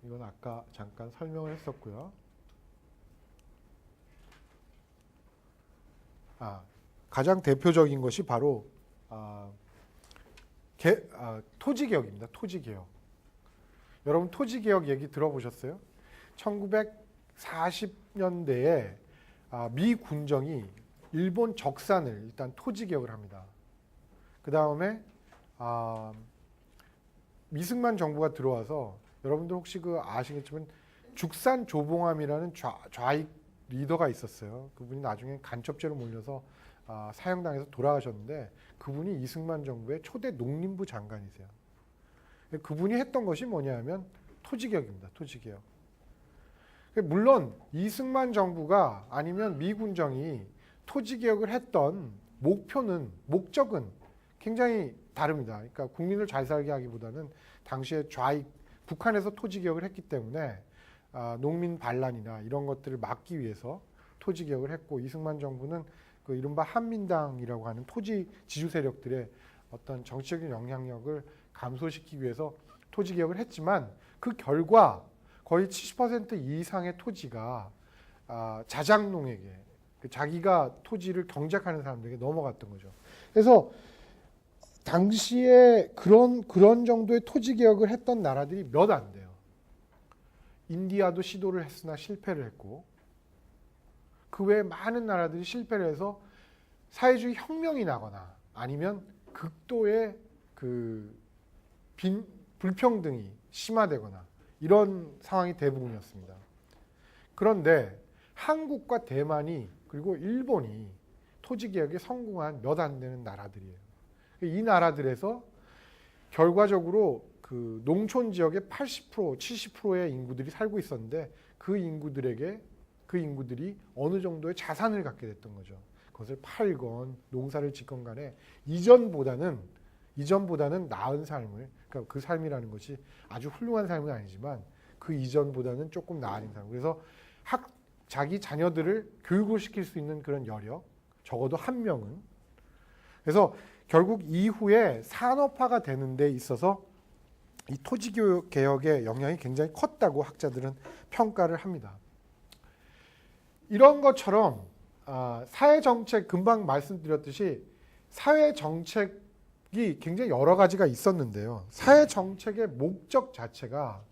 이건 아까 잠깐 설명을 했었고요. 가장 대표적인 것이 바로 토지개혁입니다. 토지개혁. 여러분 토지개혁 얘기 들어보셨어요? 1940년대에 미 군정이 일본 적산을 일단 토지개혁을 합니다. 그 다음에 이승만 정부가 들어와서 여러분들 혹시 아시겠지만 죽산조봉암이라는 좌익 리더가 있었어요. 그분이 나중에 간첩죄로 몰려서 사형당해서 돌아가셨는데 그분이 이승만 정부의 초대 농림부 장관이세요. 그분이 했던 것이 뭐냐면 토지개혁입니다. 토지개혁. 물론 이승만 정부가 아니면 미 군정이 토지개혁을 했던 목적은 굉장히 다릅니다. 그러니까 국민을 잘 살게 하기보다는 당시에 좌익 북한에서 토지개혁을 했기 때문에 농민 반란이나 이런 것들을 막기 위해서 토지개혁을 했고 이승만 정부는 그 이른바 한민당이라고 하는 토지 지주 세력들의 어떤 정치적인 영향력을 감소시키기 위해서 토지개혁을 했지만 그 결과 거의 70% 이상의 토지가 자작농에게 자기가 토지를 경작하는 사람들에게 넘어갔던 거죠. 그래서 당시에 그런 정도의 토지개혁을 했던 나라들이 몇 안 돼요. 인디아도 시도를 했으나 실패를 했고 그 외에 많은 나라들이 실패를 해서 사회주의 혁명이 나거나 아니면 극도의 불평등이 심화되거나 이런 상황이 대부분이었습니다. 그런데 한국과 대만이 그리고 일본이 토지개혁에 성공한 몇 안 되는 나라들이에요. 이 나라들에서 결과적으로 그 농촌 지역의 80%, 70%의 인구들이 살고 있었는데 그 인구들이 어느 정도의 자산을 갖게 됐던 거죠. 그것을 팔건 농사를 짓건 간에 이전보다는 나은 삶을, 그러니까 그 삶이라는 것이 아주 훌륭한 삶은 아니지만 그 이전보다는 조금 나아진 삶. 그래서 자기 자녀들을 교육을 시킬 수 있는 그런 여력, 적어도 한 명은. 그래서 결국 이후에 산업화가 되는 데 있어서 이 토지개혁의 영향이 굉장히 컸다고 학자들은 평가를 합니다. 이런 것처럼 사회정책, 금방 말씀드렸듯이 사회정책이 굉장히 여러 가지가 있었는데요. 사회정책의 목적 자체가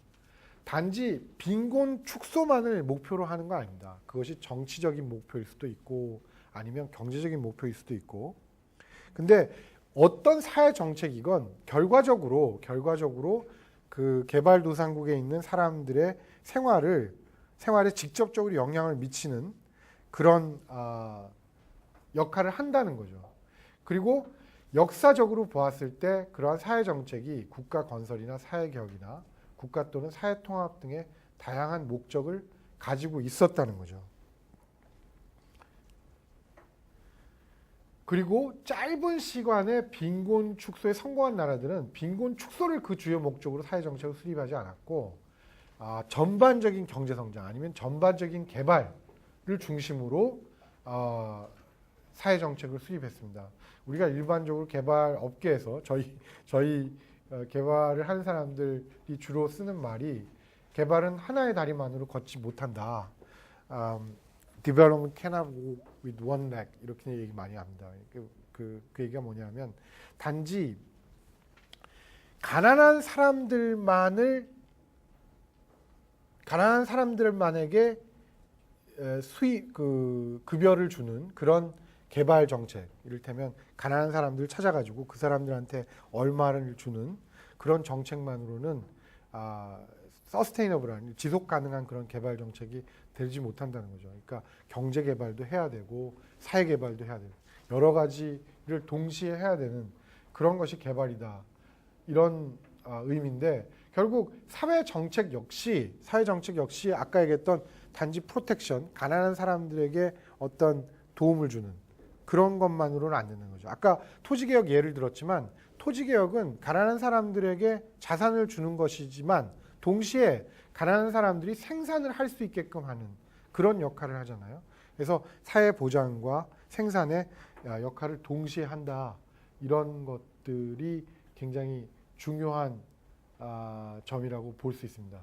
단지 빈곤 축소만을 목표로 하는 거 아닙니다. 그것이 정치적인 목표일 수도 있고 아니면 경제적인 목표일 수도 있고. 근데 어떤 사회정책이건 결과적으로 그 개발도상국에 있는 사람들의 생활에 직접적으로 영향을 미치는 그런 역할을 한다는 거죠. 그리고 역사적으로 보았을 때 그러한 사회정책이 국가 건설이나 사회개혁이나 국가 또는 사회통합 등의 다양한 목적을 가지고 있었다는 거죠. 그리고 짧은 시간에 빈곤 축소에 성공한 나라들은 빈곤 축소를 그 주요 목적으로 사회정책을 수립하지 않았고 전반적인 경제성장 아니면 전반적인 개발을 중심으로 사회정책을 수립했습니다. 우리가 일반적으로 개발 업계에서 저희 개발을 하는 사람들이 주로 쓰는 말이 개발은 하나의 다리만으로 걷지 못한다. Development cannot walk with one leg 이렇게 얘기 많이 합니다. 그 얘기가 뭐냐면 단지 가난한 사람들만에게 급여를 주는 그런 개발 정책, 이를테면 가난한 사람들을 찾아가지고 그 사람들한테 얼마를 주는 그런 정책만으로는 서스테이너블한 지속 가능한 그런 개발 정책이 되지 못한다는 거죠. 그러니까 경제 개발도 해야 되고 사회 개발도 해야 되고 여러 가지를 동시에 해야 되는 그런 것이 개발이다. 이런 의미인데 결국 사회 정책 역시 아까 얘기했던 단지 프로텍션, 가난한 사람들에게 어떤 도움을 주는 그런 것만으로는 안 되는 거죠. 아까 토지개혁 예를 들었지만 토지개혁은 가난한 사람들에게 자산을 주는 것이지만 동시에 가난한 사람들이 생산을 할 수 있게끔 하는 그런 역할을 하잖아요. 그래서 사회보장과 생산의 역할을 동시에 한다. 이런 것들이 굉장히 중요한 점이라고 볼 수 있습니다.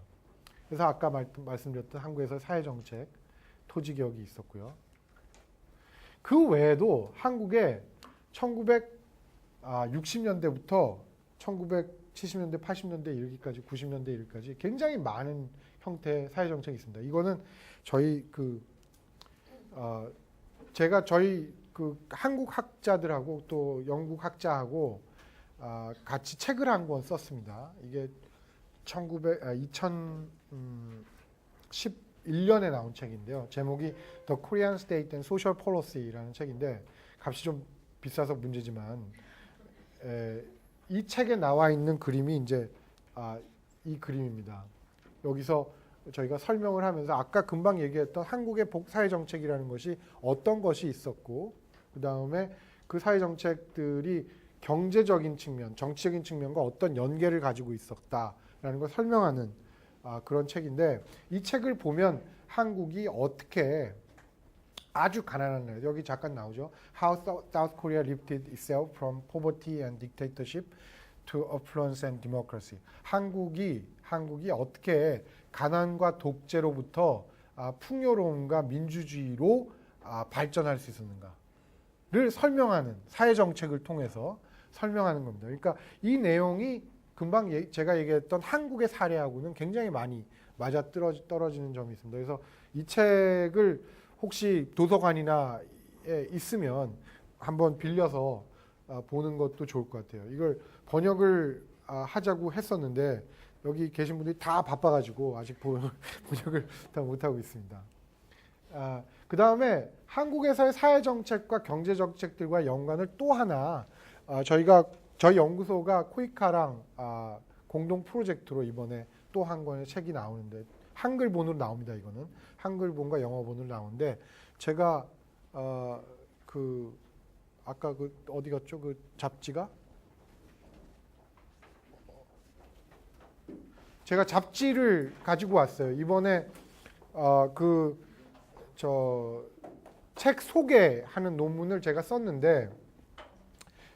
그래서 아까 말씀드렸던 한국에서 사회정책, 토지개혁이 있었고요. 그 외에도 한국에 1960년대부터 1970년대, 80년대 이르기까지, 90년대 이르기까지 굉장히 많은 형태의 사회정책이 있습니다. 이거는 저희 제가 저희 한국 학자들하고 또 영국 학자하고 같이 책을 한 권 썼습니다. 이게 2011년에 나온 책인데요. 제목이 The Korean State and Social Policy라는 책인데 값이 좀 비싸서 문제지만 이 책에 나와 있는 그림이 이제 이 그림입니다. 여기서 저희가 설명을 하면서 아까 금방 얘기했던 한국의 사회정책이라는 것이 어떤 것이 있었고 그 다음에 그 사회정책들이 경제적인 측면, 정치적인 측면과 어떤 연계를 가지고 있었다라는 걸 설명하는 그런 책인데 이 책을 보면 한국이 어떻게 아주 가난한 나라, 여기 잠깐 나오죠. How South Korea lifted itself from poverty and dictatorship to affluence and democracy. 한국이 어떻게 가난과 독재로부터 풍요로움과 민주주의로 발전할 수 있었는가를 설명하는 사회정책을 통해서 설명하는 겁니다. 그러니까 이 내용이 금방 제가 얘기했던 한국의 사례하고는 굉장히 많이 맞아 떨어지는 점이 있습니다. 그래서 이 책을 혹시 도서관이나 있으면 한번 빌려서 보는 것도 좋을 것 같아요. 이걸 번역을 하자고 했었는데 여기 계신 분들이 다 바빠가지고 아직 번역을 다 못하고 있습니다. 그 다음에 한국에서의 사회정책과 경제정책들과 연관을 또 하나 저희 연구소가 코이카랑 공동 프로젝트로 이번에 또 한 권의 책이 나오는데 한글본으로 나옵니다. 이거는 한글본과 영어본으로 나오는데 제가 아까 어디 갔죠? 그 잡지가 제가 잡지를 가지고 왔어요. 이번에 책 소개하는 논문을 제가 썼는데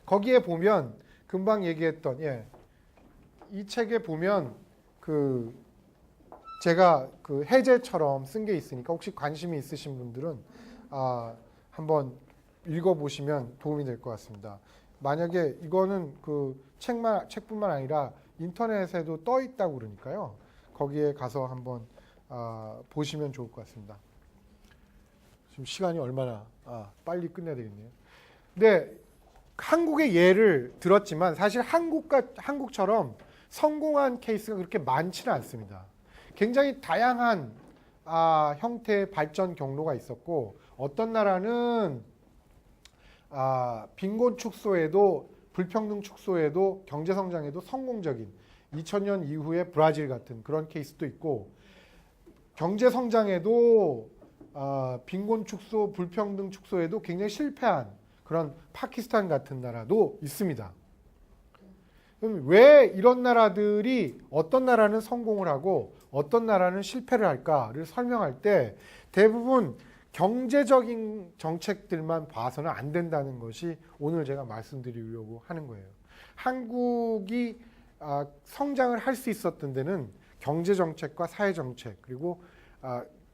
거기에 보면 금방 얘기했던 이 책에 보면 제가 해제처럼 쓴 게 있으니까 혹시 관심이 있으신 분들은 한번 읽어보시면 도움이 될 것 같습니다. 만약에 이거는 책뿐만 아니라 인터넷에도 떠 있다고 그러니까요. 거기에 가서 한번 보시면 좋을 것 같습니다. 지금 시간이 얼마나 빨리 끝내야 되겠네요. 근데 한국의 예를 들었지만 사실 한국처럼 성공한 케이스가 그렇게 많지는 않습니다. 굉장히 다양한 형태의 발전 경로가 있었고 어떤 나라는 빈곤 축소에도 불평등 축소에도 경제 성장에도 성공적인 2000년 이후에 브라질 같은 그런 케이스도 있고 경제 성장에도 빈곤 축소, 불평등 축소에도 굉장히 실패한 그런 파키스탄 같은 나라도 있습니다. 그럼 왜 이런 나라들이 어떤 나라는 성공을 하고 어떤 나라는 실패를 할까를 설명할 때 대부분 경제적인 정책들만 봐서는 안 된다는 것이 오늘 제가 말씀드리려고 하는 거예요. 한국이 성장을 할 수 있었던 데는 경제정책과 사회정책 그리고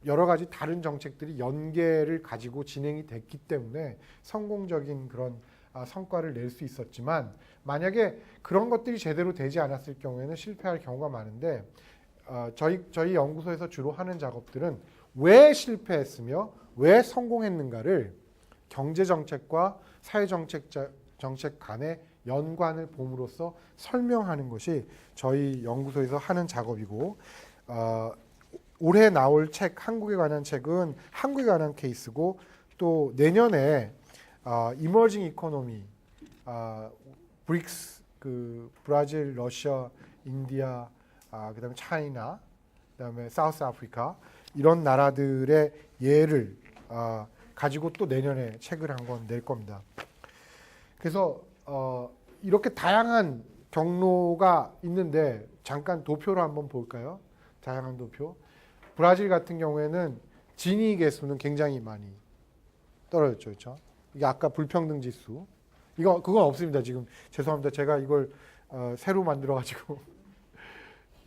여러 가지 다른 정책들이 연계를 가지고 진행이 됐기 때문에 성공적인 그런 성과를 낼 수 있었지만 만약에 그런 것들이 제대로 되지 않았을 경우에는 실패할 경우가 많은데 저희 연구소에서 주로 하는 작업들은 왜 실패했으며 왜 성공했는가를 경제정책과 사회정책 간의 연관을 봄으로써 설명하는 것이 저희 연구소에서 하는 작업이고 올해 나올 책, 한국에 관한 책은 한국에 관한 케이스고 또 내년에 이머징 이코노미, 브릭스, 브라질, 러시아, 인디아, 그다음에 차이나, 그다음에 사우스 아프리카 이런 나라들의 예를 가지고 또 내년에 책을 한 권 낼 겁니다. 그래서 이렇게 다양한 경로가 있는데 잠깐 도표를 한번 볼까요? 다양한 도표. 브라질 같은 경우에는 지니 개수는 굉장히 많이 떨어졌죠, 그렇죠? 이게 아까 불평등 지수. 그건 없습니다. 지금 죄송합니다. 제가 이걸 새로 만들어가지고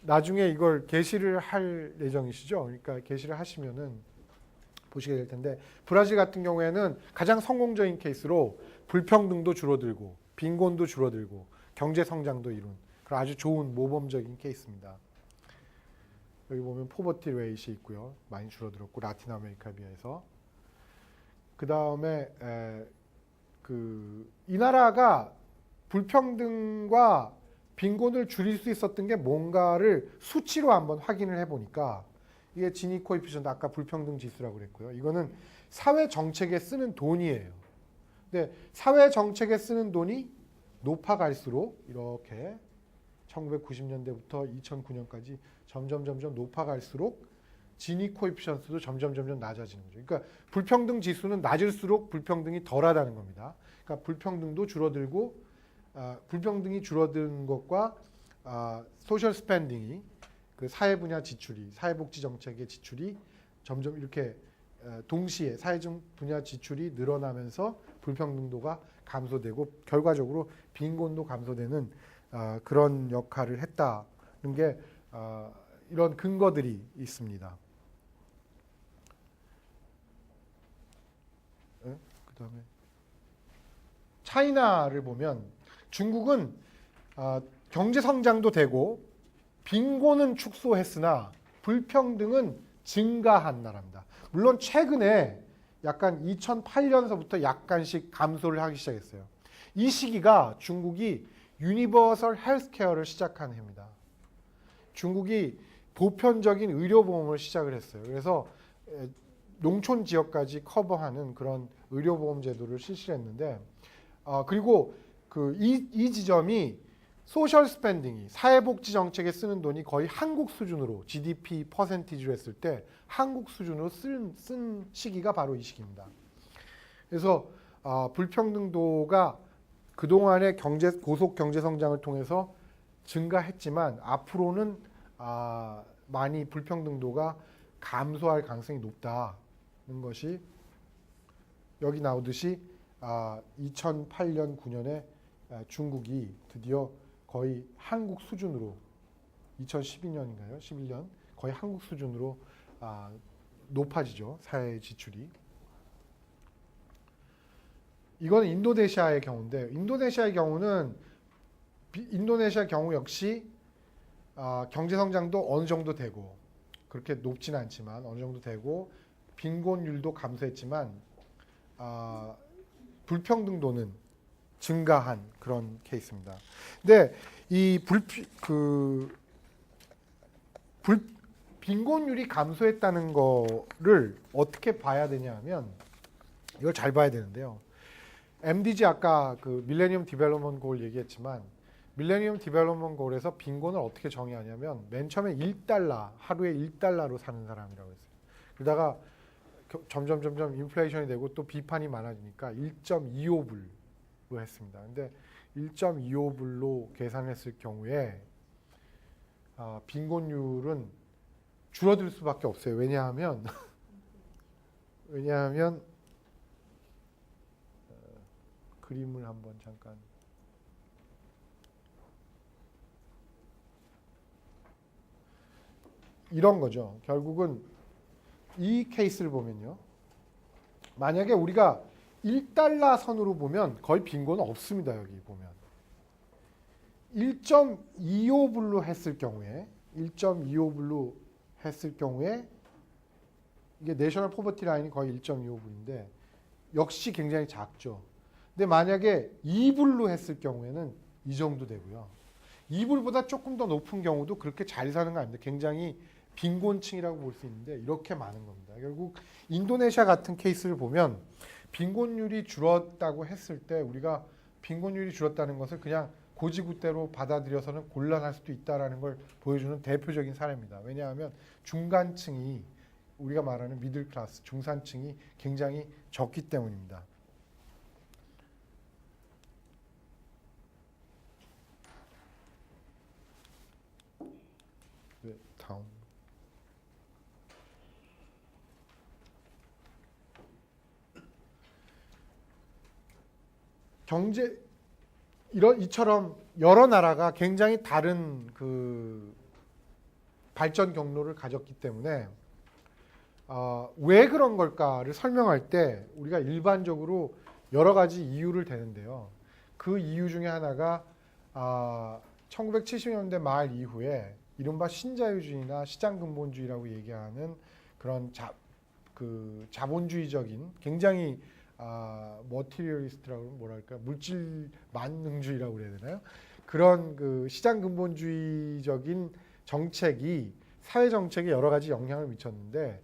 나중에 이걸 게시를 할 예정이시죠? 그러니까 게시를 하시면은 보시게 될 텐데 브라질 같은 경우에는 가장 성공적인 케이스로 불평등도 줄어들고 빈곤도 줄어들고 경제 성장도 이룬 그런 아주 좋은 모범적인 케이스입니다. 여기 보면 포버티 레이트이 있고요. 많이 줄어들었고 라틴 아메리카에 비해서. 그 다음에 이 나라가 불평등과 빈곤을 줄일 수 있었던 게 뭔가를 수치로 한번 확인을 해보니까 이게 지니 코에피션트 아까 불평등 지수라고 그랬고요. 이거는 사회 정책에 쓰는 돈이에요. 근데 사회 정책에 쓰는 돈이 높아갈수록 이렇게 1990년대부터 2009년까지 점점 높아갈수록 지니 코에피션트도 점점 낮아지는 거죠. 그러니까 불평등 지수는 낮을수록 불평등이 덜하다는 겁니다. 그러니까 불평등도 줄어들고 불평등이 줄어든 것과 소셜 스펜딩이 그 사회 분야 지출이 사회복지 정책의 지출이 점점 이렇게 동시에 사회 분야 지출이 늘어나면서 불평등도가 감소되고 결과적으로 빈곤도 감소되는 그런 역할을 했다는 게 이런 근거들이 있습니다. 그다음에 차이나를 보면 중국은 경제 성장도 되고 빈곤은 축소했으나 불평등은 증가한 나라입니다. 물론 최근에 약간 2008년서부터 약간씩 감소를 하기 시작했어요. 이 시기가 중국이 유니버설 헬스케어를 시작한 해입니다. 중국이 보편적인 의료보험을 시작을 했어요. 그래서 농촌 지역까지 커버하는 그런 의료보험 제도를 실시를 했는데 그리고 이 지점이 소셜 스펜딩이 사회복지 정책에 쓰는 돈이 거의 한국 수준으로 GDP 퍼센티지로 했을 때 한국 수준으로 쓴 시기가 바로 이 시기입니다. 그래서 불평등도가 그동안의 고속 경제 성장을 통해서 증가했지만 앞으로는 많이 불평등도가 감소할 가능성이 높다는 것이 여기 나오듯이 2008년, 9년에 중국이 드디어 거의 한국 수준으로 2012년인가요? 11년 거의 한국 수준으로 높아지죠. 사회 지출이. 이건 인도네시아의 경우인데 인도네시아의 경우 역시 경제 성장도 어느 정도 되고 그렇게 높지는 않지만 어느 정도 되고 빈곤율도 감소했지만 불평등도는 증가한 그런 케이스입니다. 근데 이 빈곤율이 감소했다는 거를 어떻게 봐야 되냐 하면 이걸 잘 봐야 되는데요. MDG 아까 그 밀레니엄 디벨롭먼트 골 얘기했지만 밀레니엄 디벨롭먼트 골에서 빈곤을 어떻게 정의하냐면 맨 처음에 1달러, 하루에 1달러로 사는 사람이라고 했어요. 그러다가 점점 인플레이션이 되고 또 비판이 많아지니까 1.25불로 했습니다. 근데 1.25불로 계산했을 경우에 빈곤율은 줄어들 수밖에 없어요. 왜냐하면 그림을 한번 잠깐 이런 거죠. 결국은 이 케이스를 보면요. 만약에 우리가 1달러 선으로 보면 거의 빈곤은 없습니다. 여기 보면 1.25불로 했을 경우에 이게 내셔널 포버티 라인이 거의 1.25불인데 역시 굉장히 작죠. 근데 만약에 2불로 했을 경우에는 이 정도 되고요. 2불보다 조금 더 높은 경우도 그렇게 잘 사는 거 아닙니다. 굉장히 빈곤층이라고 볼 수 있는데 이렇게 많은 겁니다. 결국 인도네시아 같은 케이스를 보면 빈곤율이 줄었다고 했을 때 우리가 빈곤율이 줄었다는 것을 그냥 고지굿대로 받아들여서는 곤란할 수도 있다는 걸 보여주는 대표적인 사례입니다. 왜냐하면 중간층이 우리가 말하는 미들 클래스, 중산층이 굉장히 적기 때문입니다. 다음. 경제 이처럼 여러 나라가 굉장히 다른 그 발전 경로를 가졌기 때문에 왜 그런 걸까를 설명할 때 우리가 일반적으로 여러 가지 이유를 대는데요. 그 이유 중에 하나가 1970년대 말 이후에 이른바 신자유주의나 시장근본주의라고 얘기하는 그런 자본주의적인 굉장히 머티리얼리스트라고 뭐랄까 물질 만능주의라고 그래야 되나요? 그런 그 시장 근본주의적인 정책이 사회 정책에 여러 가지 영향을 미쳤는데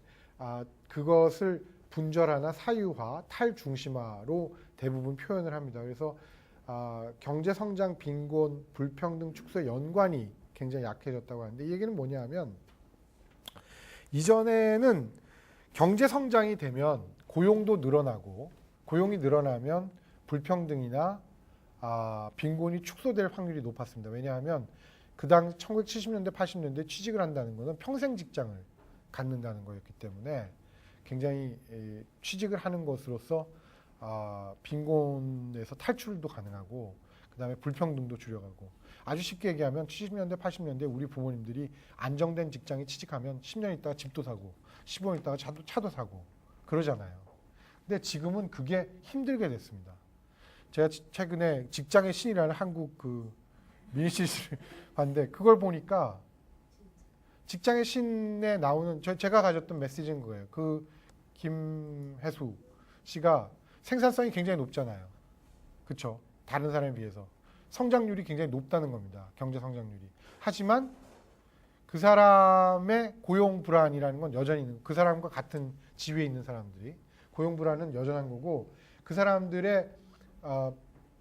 그것을 분절화나 사유화, 탈중심화로 대부분 표현을 합니다. 그래서 경제 성장, 빈곤, 불평등 축소의 연관이 굉장히 약해졌다고 하는데 이 얘기는 뭐냐면 이전에는 경제 성장이 되면 고용도 늘어나고 고용이 늘어나면 불평등이나 빈곤이 축소될 확률이 높았습니다. 왜냐하면 그 당시 1970년대, 80년대 취직을 한다는 것은 평생 직장을 갖는다는 거였기 때문에 굉장히 취직을 하는 것으로서 빈곤에서 탈출도 가능하고 그다음에 불평등도 줄여가고 아주 쉽게 얘기하면 70년대, 80년대 우리 부모님들이 안정된 직장에 취직하면 10년 있다가 집도 사고 15년 있다가 차도 사고 그러잖아요. 근데 지금은 그게 힘들게 됐습니다. 제가 최근에 직장의 신이라는 한국 그 미니시리즈를 봤는데 그걸 보니까 직장의 신에 나오는 제가 가졌던 메시지인 거예요. 그 김혜수 씨가 생산성이 굉장히 높잖아요. 그렇죠? 다른 사람에 비해서 성장률이 굉장히 높다는 겁니다. 경제 성장률이. 하지만 그 사람의 고용 불안이라는 건 여전히 있는 그 사람과 같은 지위에 있는 사람들이 고용 불안은 여전한 거고 그 사람들의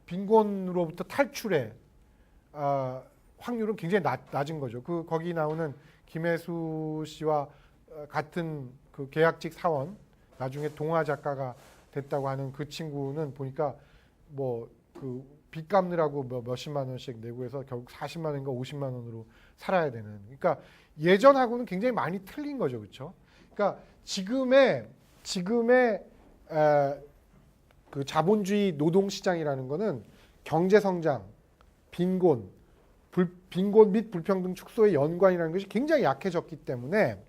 빈곤으로부터 탈출의 확률은 굉장히 낮은 거죠. 거기 나오는 김혜수 씨와 같은 그 계약직 사원 나중에 동화 작가가 됐다고 하는 그 친구는 보니까 뭐 그 빚 갚느라고 몇십만 원씩 내고 해서 결국 40만 원인가 50만 원으로 살아야 되는. 그러니까 예전하고는 굉장히 많이 틀린 거죠, 그렇죠? 그러니까 지금의 그 자본주의 노동 시장이라는 거는 경제 성장, 빈곤 및 불평등 축소의 연관이라는 것이 굉장히 약해졌기 때문에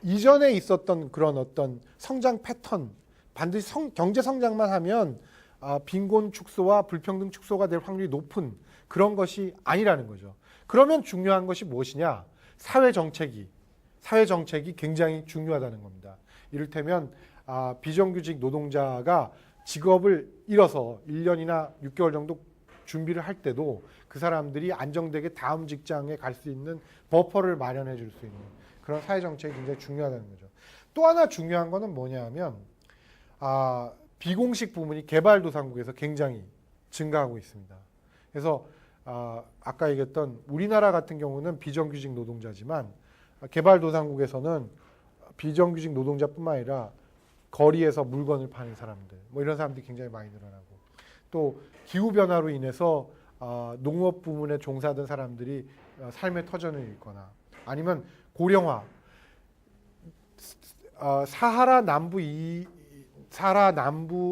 이전에 있었던 그런 어떤 성장 패턴 반드시 경제 성장만 하면 빈곤 축소와 불평등 축소가 될 확률이 높은 그런 것이 아니라는 거죠. 그러면 중요한 것이 무엇이냐? 사회 정책이 굉장히 중요하다는 겁니다. 이를테면 비정규직 노동자가 직업을 잃어서 1년이나 6개월 정도 준비를 할 때도 그 사람들이 안정되게 다음 직장에 갈 수 있는 버퍼를 마련해 줄 수 있는 그런 사회 정책이 굉장히 중요하다는 거죠. 또 하나 중요한 거는 뭐냐면 비공식 부문이 개발도상국에서 굉장히 증가하고 있습니다. 그래서 아까 얘기했던 우리나라 같은 경우는 비정규직 노동자지만 개발도상국에서는 비정규직 노동자뿐만 아니라 거리에서 물건을 파는 사람들, 뭐 이런 사람들이 굉장히 많이 늘어나고 또 기후 변화로 인해서 농업 부문에 종사하던 사람들이 삶의 터전을 잃거나 아니면 고령화, 사하라 남부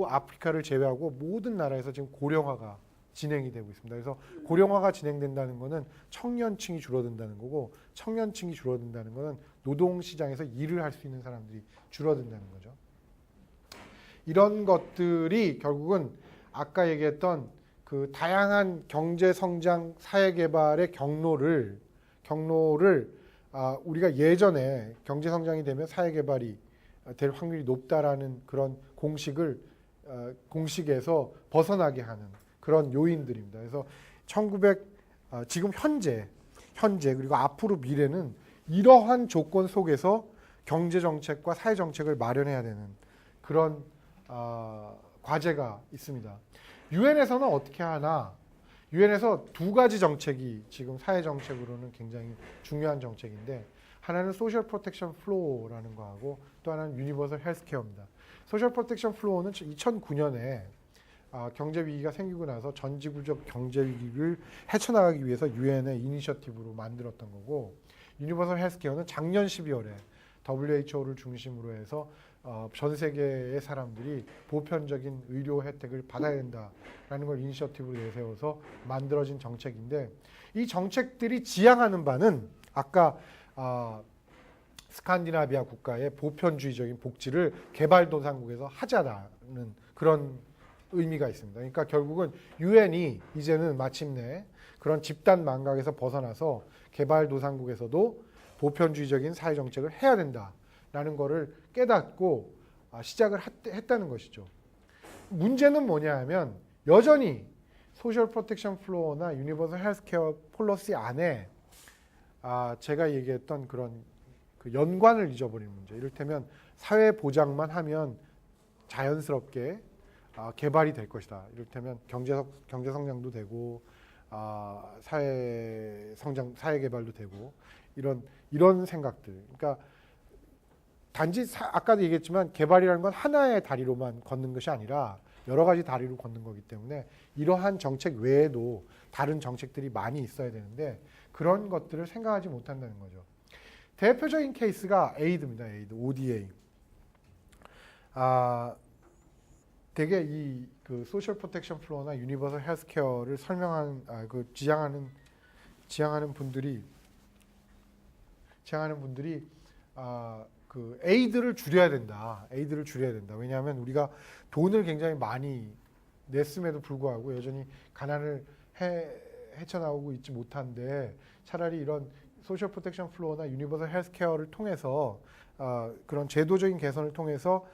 아프리카를 제외하고 모든 나라에서 지금 고령화가 진행이 되고 있습니다. 그래서 고령화가 진행된다는 것은 청년층이 줄어든다는 거고 청년층이 줄어든다는 것은 노동시장에서 일을 할 수 있는 사람들이 줄어든다는 거죠. 이런 것들이 결국은 아까 얘기했던 그 다양한 경제 성장, 사회 개발의 경로를 우리가 예전에 경제 성장이 되면 사회 개발이 될 확률이 높다라는 그런 공식에서 벗어나게 하는 그런 요인들입니다. 그래서 지금 현재 그리고 앞으로 미래는 이러한 조건 속에서 경제 정책과 사회 정책을 마련해야 되는 그런 과제가 있습니다. 유엔에서는 어떻게 하나? 유엔에서 두 가지 정책이 지금 사회 정책으로는 굉장히 중요한 정책인데 하나는 소셜 프로텍션 플로우라는 거하고 또 하나는 유니버설 헬스케어입니다. 소셜 프로텍션 플로우는 2009년에 경제 위기가 생기고 나서 전 지구적 경제 위기를 헤쳐나가기 위해서 유엔의 이니셔티브로 만들었던 거고, 유니버설 헬스케어는 작년 12월에 WHO를 중심으로 해서 전 세계의 사람들이 보편적인 의료 혜택을 받아야 된다라는 걸 이니셔티브로 내세워서 만들어진 정책인데, 이 정책들이 지향하는 바는 아까 스칸디나비아 국가의 보편주의적인 복지를 개발도상국에서 하자라는 그런 의미가 있습니다. 그러니까 결국은 유엔이 이제는 마침내 그런 집단 망각에서 벗어나서 개발도상국에서도 보편주의적인 사회정책을 해야 된다라는 거를 깨닫고 시작을 했다는 것이죠. 문제는 뭐냐 하면 여전히 소셜 프로텍션 플로어나 유니버설 헬스케어 폴리시 안에 제가 얘기했던 그런 그 연관을 잊어버리는 문제. 이를테면 사회 보장만 하면 자연스럽게 개발이 될 것이다. 이를테면 경제 성장도 되고 사회 개발도 되고 이런 생각들. 그러니까 단지 아까도 얘기했지만 개발이라는 건 하나의 다리로만 걷는 것이 아니라 여러 가지 다리로 걷는 거기 때문에 이러한 정책 외에도 다른 정책들이 많이 있어야 되는데 그런 것들을 생각하지 못한다는 거죠. 대표적인 케이스가 에이드입니다. 에이드, ODA. 되게 이 그 소셜 프로텍션 플로어나 유니버설 헬스케어를 설명한 지향하는 분들이 그 에이드를 줄여야 된다. 에이드를 줄여야 된다. 왜냐하면 우리가 돈을 굉장히 많이 냈음에도 불구하고 여전히 가난을 헤쳐나오고 있지 못한데 차라리 이런 소셜 프로텍션 플로어나 유니버설 헬스케어를 통해서 그런 제도적인 개선을 통해서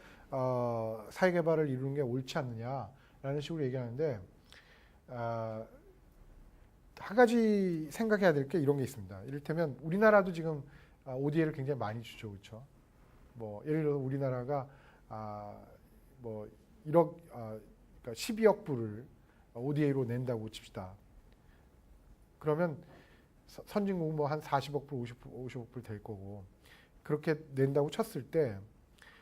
사회 개발을 이루는 게 옳지 않느냐라는 식으로 얘기하는데 한 가지 생각해야 될 게 이런 게 있습니다. 이를테면 우리나라도 지금 ODA를 굉장히 많이 주죠, 그렇죠? 뭐 예를 들어서 우리나라가 뭐 1억, 그러니까 12억 불을 ODA로 낸다고 칩시다. 그러면 선진국은 뭐 한 40억 불, 50억 불 될 거고 그렇게 낸다고 쳤을 때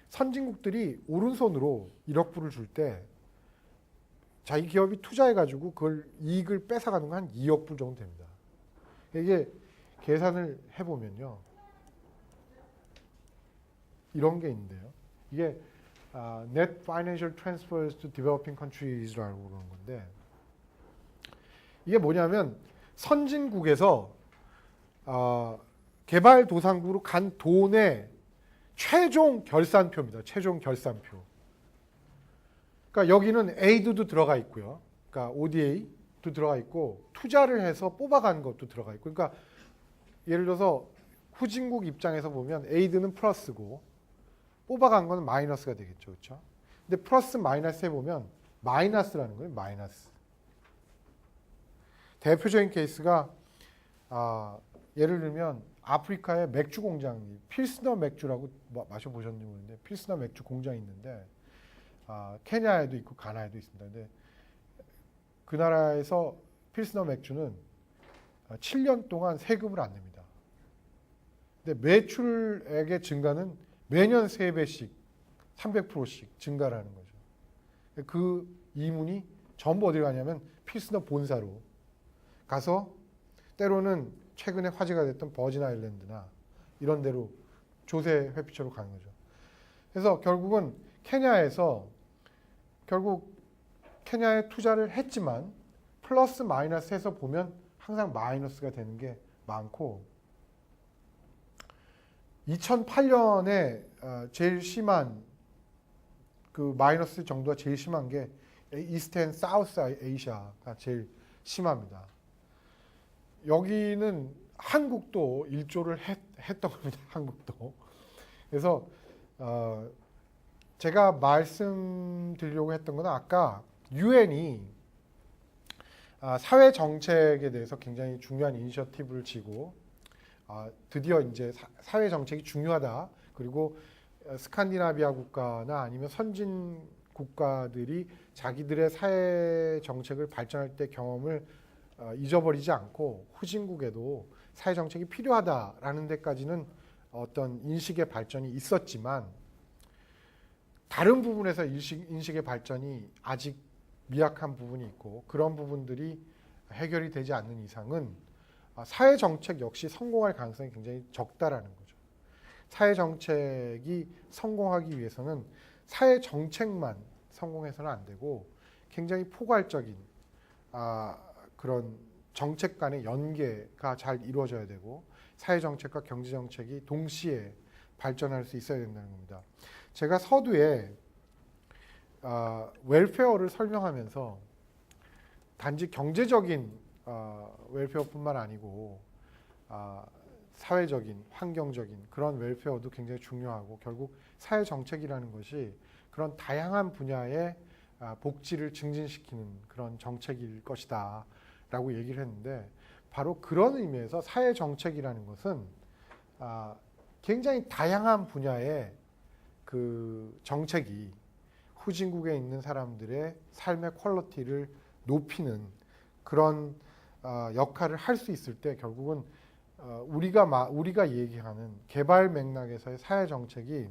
선진국들이 오른손으로 1억 불을 줄 때 자기 기업이 투자해가지고 그걸 이익을 뺏어가는 건 한 2억 불 정도 됩니다. 이게 계산을 해보면요. 이런 게 있는데요. 이게 Net Financial Transfers to Developing Countries라고 그러는 건데 이게 뭐냐면 선진국에서 개발도상국으로 간 돈의 최종 결산표입니다. 최종 결산표. 그러니까 여기는 에이드도 들어가 있고요. 그러니까 ODA도 들어가 있고 투자를 해서 뽑아간 것도 들어가 있고. 그러니까 예를 들어서 후진국 입장에서 보면 에이드는 플러스고 뽑아간 거는 마이너스가 되겠죠. 그렇죠? 근데 플러스 마이너스 해보면 마이너스라는 거예요. 마이너스. 대표적인 케이스가 예를 들면 아프리카의 맥주 공장이 필스너 맥주라고 마셔보셨는지 모르는데 필스너 맥주 공장이 있는데 케냐에도 있고 가나에도 있습니다. 근데 그 나라에서 필스너 맥주는 7년 동안 세금을 안 냅니다. 근데 매출액의 증가는 매년 3배씩 300%씩 증가라는 거죠. 그 이문이 전부 어디 가냐면 필스너 본사로 가서 때로는 최근에 화제가 됐던 버진 아일랜드나 이런 데로 조세 회피처로 가는 거죠. 그래서 결국은 케냐에 투자를 했지만 플러스 마이너스 해서 보면 항상 마이너스가 되는 게 많고 2008년에 제일 심한 그 마이너스 정도가 제일 심한 게 이스트 앤 사우스 아시아가 제일 심합니다. 여기는 한국도 일조를 했던 겁니다. 한국도. 그래서 제가 말씀드리려고 했던 건 아까 유엔이 사회 정책에 대해서 굉장히 중요한 이니셔티브를 지고 드디어 이제 사회 정책이 중요하다. 그리고 스칸디나비아 국가나 아니면 선진 국가들이 자기들의 사회 정책을 발전할 때 경험을 잊어버리지 않고 후진국에도 사회 정책이 필요하다라는 데까지는 어떤 인식의 발전이 있었지만 다른 부분에서 인식의 발전이 아직 미약한 부분이 있고 그런 부분들이 해결이 되지 않는 이상은 사회 정책 역시 성공할 가능성이 굉장히 적다라는 거죠. 사회 정책이 성공하기 위해서는 사회 정책만 성공해서는 안 되고 굉장히 포괄적인 그런 정책 간의 연계가 잘 이루어져야 되고 사회 정책과 경제 정책이 동시에 발전할 수 있어야 된다는 겁니다. 제가 서두에 웰페어를 설명하면서 단지 경제적인 웰페어뿐만 아니고 사회적인, 환경적인 그런 웰페어도 굉장히 중요하고 결국 사회 정책이라는 것이 그런 다양한 분야의 복지를 증진시키는 그런 정책일 것이다 라고 얘기를 했는데 바로 그런 의미에서 사회 정책이라는 것은 굉장히 다양한 분야의 그 정책이 후진국에 있는 사람들의 삶의 퀄리티를 높이는 그런 역할을 할 수 있을 때 결국은 우리가 얘기하는 개발 맥락에서의 사회 정책이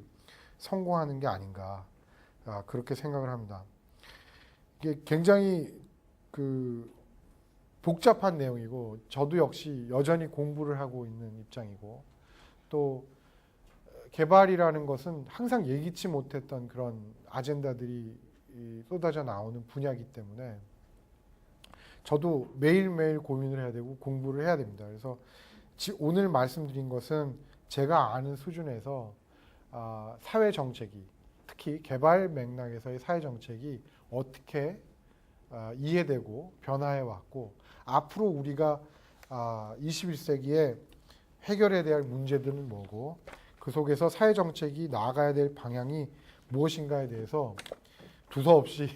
성공하는 게 아닌가 그렇게 생각을 합니다. 이게 굉장히 그 복잡한 내용이고 저도 역시 여전히 공부를 하고 있는 입장이고 또 개발이라는 것은 항상 예기치 못했던 그런 아젠다들이 쏟아져 나오는 분야이기 때문에 저도 매일매일 고민을 해야 되고 공부를 해야 됩니다. 그래서 오늘 말씀드린 것은 제가 아는 수준에서 사회 정책이 특히 개발 맥락에서의 사회 정책이 어떻게 이해되고 변화해 왔고 앞으로 우리가 21세기에 해결해야 될 문제들은 뭐고 그 속에서 사회 정책이 나아가야 될 방향이 무엇인가에 대해서 두서없이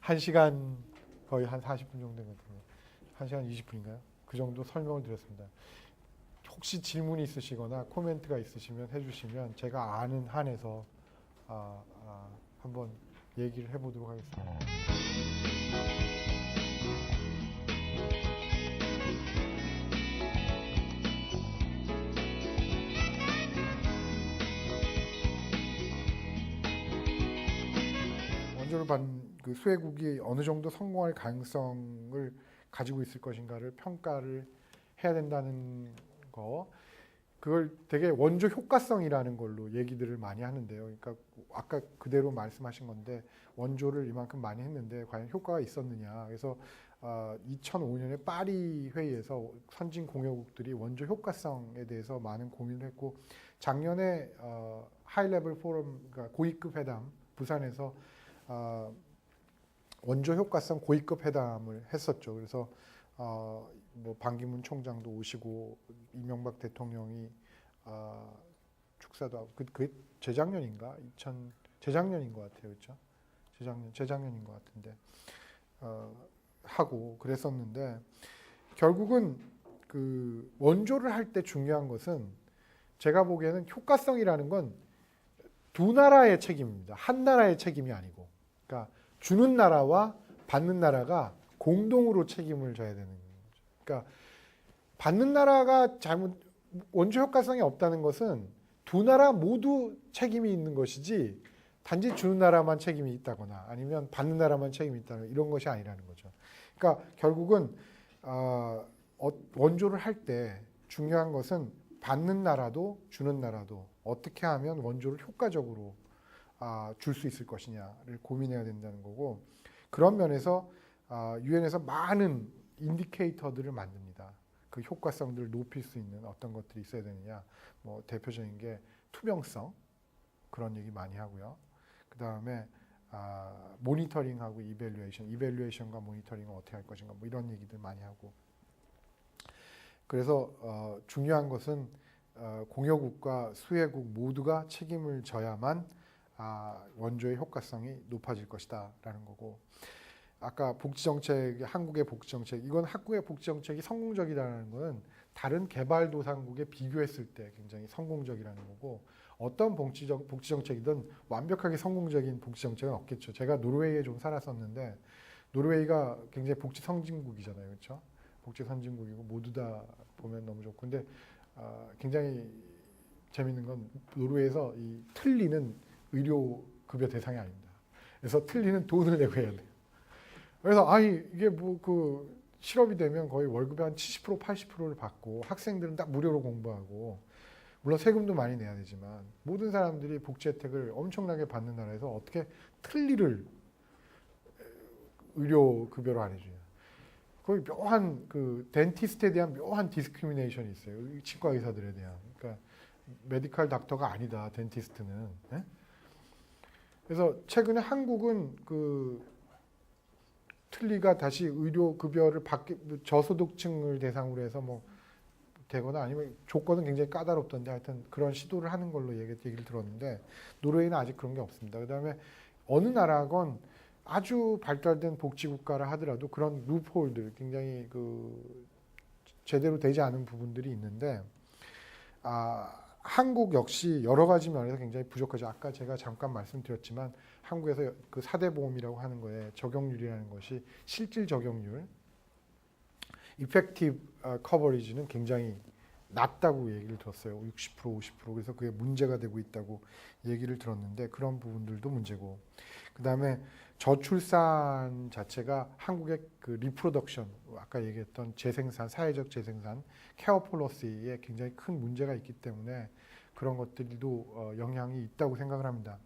1시간 거의 한 40분 정도 된 것 같은데 1시간 20분인가요? 그 정도 설명을 드렸습니다. 혹시 질문이 있으시거나 코멘트가 있으시면 해주시면 제가 아는 한에서 한번 얘기를 해보도록 하겠습니다. 원조를 받은 그 수혜국이 어느 정도 성공할 가능성을 가지고 있을 것인가를 평가를 해야 된다는 거, 그걸 되게 원조 효과성이라는 걸로 얘기들을 많이 하는데요. 그러니까 아까 그대로 말씀하신 건데 원조를 이만큼 많이 했는데 과연 효과가 있었느냐. 그래서 2005년에 파리 회의에서 선진 공여국들이 원조 효과성에 대해서 많은 고민을 했고 작년에 하이레벨 포럼, 그러니까 고위급 회담 부산에서 원조 효과성 고위급 회담을 했었죠. 그래서 뭐 반기문 총장도 오시고 이명박 대통령이 축사도 하고 그게 재작년인가? 재작년인 것 같아요, 그렇죠? 재작년인 것 같은데 하고 그랬었는데 결국은 그 원조를 할 때 중요한 것은 제가 보기에는 효과성이라는 건 두 나라의 책임입니다. 한 나라의 책임이 아니고, 그러니까 주는 나라와 받는 나라가 공동으로 책임을 져야 되는 거죠. 그러니까 받는 나라가 원조 효과성이 없다는 것은 두 나라 모두 책임이 있는 것이지 단지 주는 나라만 책임이 있다거나 아니면 받는 나라만 책임이 있다거나 이런 것이 아니라는 거죠. 그러니까 결국은 원조를 할 때 중요한 것은 받는 나라도 주는 나라도 어떻게 하면 원조를 효과적으로 줄 수 있을 것이냐를 고민해야 된다는 거고 그런 면에서 유엔에서 많은 인디케이터들을 만듭니다. 그 효과성들을 높일 수 있는 어떤 것들이 있어야 되느냐. 뭐 대표적인 게 투명성 그런 얘기 많이 하고요. 그 다음에 모니터링하고 이벨루에이션과 모니터링을 어떻게 할 것인가 뭐 이런 얘기들 많이 하고. 그래서 중요한 것은 공여국과 수혜국 모두가 책임을 져야만 원조의 효과성이 높아질 것이다라는 거고. 아까 복지정책, 한국의 복지정책, 이건 한국의 복지정책이 성공적이라는 것은 다른 개발도상국에 비교했을 때 굉장히 성공적이라는 거고 어떤 복지정책이든 완벽하게 성공적인 복지정책은 없겠죠. 제가 노르웨이에 좀 살았었는데 노르웨이가 굉장히 복지 선진국이잖아요. 그렇죠? 복지 선진국이고 모두 다 보면 너무 좋고 근데 굉장히 재밌는 건 노르웨이에서 이 틀니는 의료 급여 대상이 아닙니다. 그래서 틀니는 돈을 내고 해야 돼요. 그래서 아니 이게 뭐 그 실업이 되면 거의 월급의 한 70% 80%를 받고 학생들은 다 무료로 공부하고 물론 세금도 많이 내야 되지만 모든 사람들이 복지 혜택을 엄청나게 받는 나라에서 어떻게 틀니를 의료 급여로 안 해주냐. 거의 묘한 그 덴티스트에 대한 묘한 디스크리미네이션이 있어요. 치과 의사들에 대한. 그러니까 메디컬 닥터가 아니다. 덴티스트는. 네? 그래서 최근에 한국은 그 틀니가 다시 의료 급여를 받기 저소득층을 대상으로 해서 뭐 되거나 아니면 조건은 굉장히 까다롭던데 하여튼 그런 시도를 하는 걸로 얘기를 들었는데 노르웨이는 아직 그런 게 없습니다. 그다음에 어느 나라건 아주 발달된 복지국가라 하더라도 그런 루프홀들 굉장히 그 제대로 되지 않은 부분들이 있는데 한국 역시 여러 가지 면에서 굉장히 부족하죠. 아까 제가 잠깐 말씀드렸지만 한국에서 그 4대 보험이라고 하는 거에 적용률이라는 것이 실질 적용률, 이펙티브 커버리지는 굉장히 낮다고 얘기를 들었어요. 60%, 50%. 그래서 그게 문제가 되고 있다고 얘기를 들었는데 그런 부분들도 문제고. 그다음에 저출산 자체가 한국의 그 리프로덕션, 아까 얘기했던 재생산, 사회적 재생산, 케어 폴리시에 굉장히 큰 문제가 있기 때문에 그런 것들도 영향이 있다고 생각을 합니다.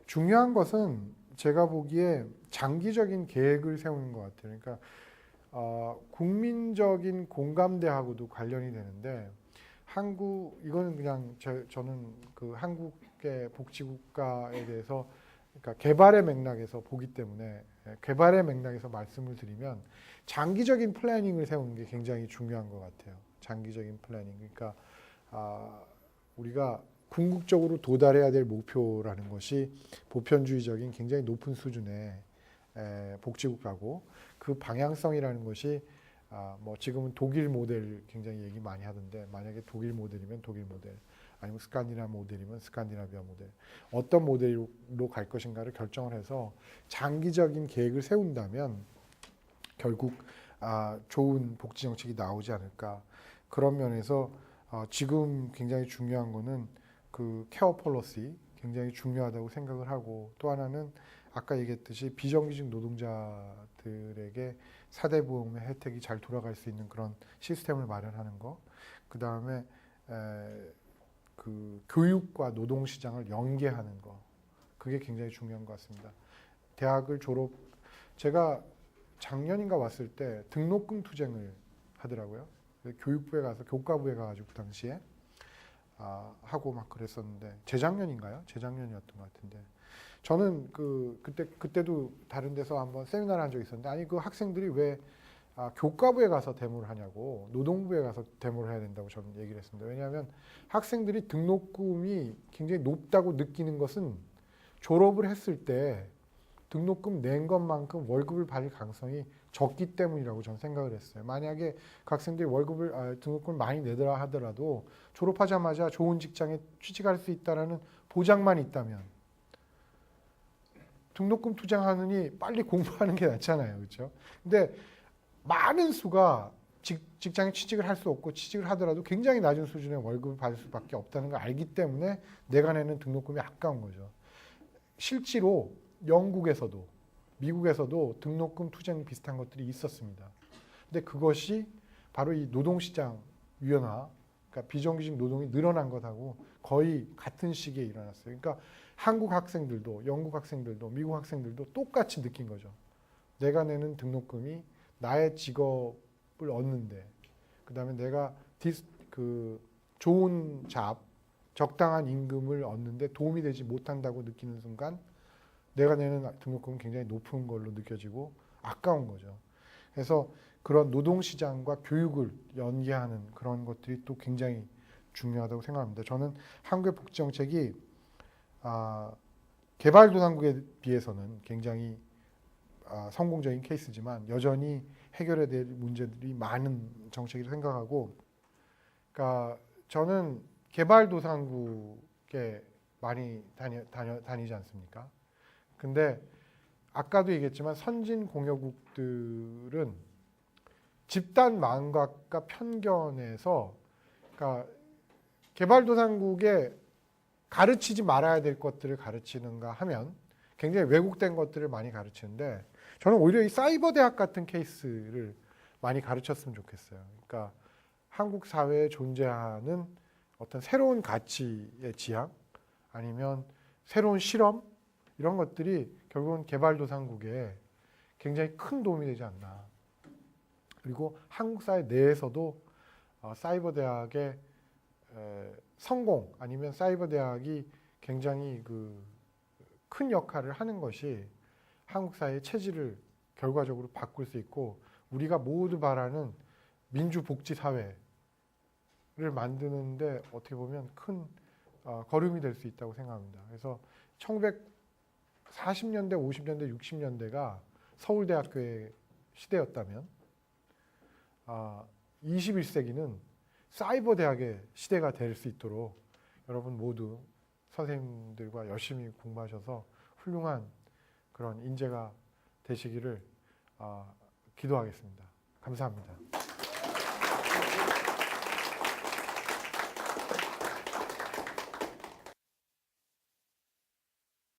중요한 것은 제가 보기에 장기적인 계획을 세우는 것 같아요. 그러니까 국민적인 공감대하고도 관련이 되는데 이거는 그냥 저는 그 한국의 복지국가에 대해서 그러니까 개발의 맥락에서 보기 때문에 개발의 맥락에서 말씀을 드리면 장기적인 플래닝을 세우는 게 굉장히 중요한 것 같아요. 장기적인 플래닝. 그러니까 우리가 궁극적으로 도달해야 될 목표라는 것이 보편주의적인 굉장히 높은 수준의 복지국가고 그 방향성이라는 것이 뭐 지금은 독일 모델 굉장히 얘기 많이 하던데 만약에 독일 모델이면 독일 모델 아니면 스칸디나비아 모델이면 스칸디나비아 모델 어떤 모델로 갈 것인가를 결정을 해서 장기적인 계획을 세운다면 결국 좋은 복지 정책이 나오지 않을까. 그런 면에서 지금 굉장히 중요한 거는 그 케어 폴리시 굉장히 중요하다고 생각을 하고 또 하나는 아까 얘기했듯이 비정규직 노동자들에게 4대 보험의 혜택이 잘 돌아갈 수 있는 그런 시스템을 마련하는 거. 그 다음에 그 교육과 노동시장을 연계하는 거. 그게 굉장히 중요한 것 같습니다. 대학을 제가 작년인가 왔을 때 등록금 투쟁을 하더라고요. 교육부에 가서 교과부에 가가지고 그 당시에 하고 막 그랬었는데 재작년인가요? 재작년이었던 것 같은데 저는 그때도 다른 데서 한번 세미나를 한 적이 있었는데 아니 그 학생들이 왜 교과부에 가서 데모를 하냐고 노동부에 가서 데모를 해야 된다고 저는 얘기를 했습니다. 왜냐하면 학생들이 등록금이 굉장히 높다고 느끼는 것은 졸업을 했을 때 등록금 낸 것만큼 월급을 받을 가능성이 적기 때문이라고 저는 생각을 했어요. 만약에 그 학생들이 등록금을 많이 내더라 하더라도 졸업하자마자 좋은 직장에 취직할 수 있다는 보장만 있다면 등록금 투쟁하느니 빨리 공부하는 게 낫잖아요. 그렇죠? 근데 많은 수가 직장에 취직을 할 수 없고 취직을 하더라도 굉장히 낮은 수준의 월급을 받을 수밖에 없다는 걸 알기 때문에 내가 내는 등록금이 아까운 거죠. 실제로 영국에서도 미국에서도 등록금 투쟁 비슷한 것들이 있었습니다. 근데 그것이 바로 이 노동시장 유연화, 그러니까 비정규직 노동이 늘어난 것하고 거의 같은 시기에 일어났어요. 그러니까 한국 학생들도 영국 학생들도 미국 학생들도 똑같이 느낀 거죠. 내가 내는 등록금이 나의 직업을 얻는데 그다음에 내가 좋은 적당한 임금을 얻는데 도움이 되지 못한다고 느끼는 순간 내가 내는 등록금은 굉장히 높은 걸로 느껴지고 아까운 거죠. 그래서 그런 노동시장과 교육을 연계하는 그런 것들이 또 굉장히 중요하다고 생각합니다. 저는 한국의 복지정책이 개발도상국에 비해서는 굉장히 성공적인 케이스지만 여전히 해결해야 될 문제들이 많은 정책이라고 생각하고 그러니까 저는 개발도상국에 많이 다니지 않습니까? 근데 아까도 얘기했지만 선진 공여국들은 집단 망각과 편견에서 그러니까 개발도상국에 가르치지 말아야 될 것들을 가르치는가 하면 굉장히 왜곡된 것들을 많이 가르치는데 저는 오히려 이 사이버 대학 같은 케이스를 많이 가르쳤으면 좋겠어요. 그러니까 한국 사회에 존재하는 어떤 새로운 가치의 지향 아니면 새로운 실험 이런 것들이 결국은 개발도상국에 굉장히 큰 도움이 되지 않나. 그리고 한국 사회 내에서도 사이버 대학의 성공 아니면 사이버 대학이 굉장히 큰 역할을 하는 것이 한국 사회의 체질을 결과적으로 바꿀 수 있고 우리가 모두 바라는 민주복지 사회를 만드는데 어떻게 보면 큰 걸음이 될 수 있다고 생각합니다. 그래서 1940년대, 50년대, 60년대가 서울대학교의 시대였다면 21세기는 사이버 대학의 시대가 될 수 있도록 여러분 모두 선생님들과 열심히 공부하셔서 훌륭한 그런 인재가 되시기를 기도하겠습니다. 감사합니다.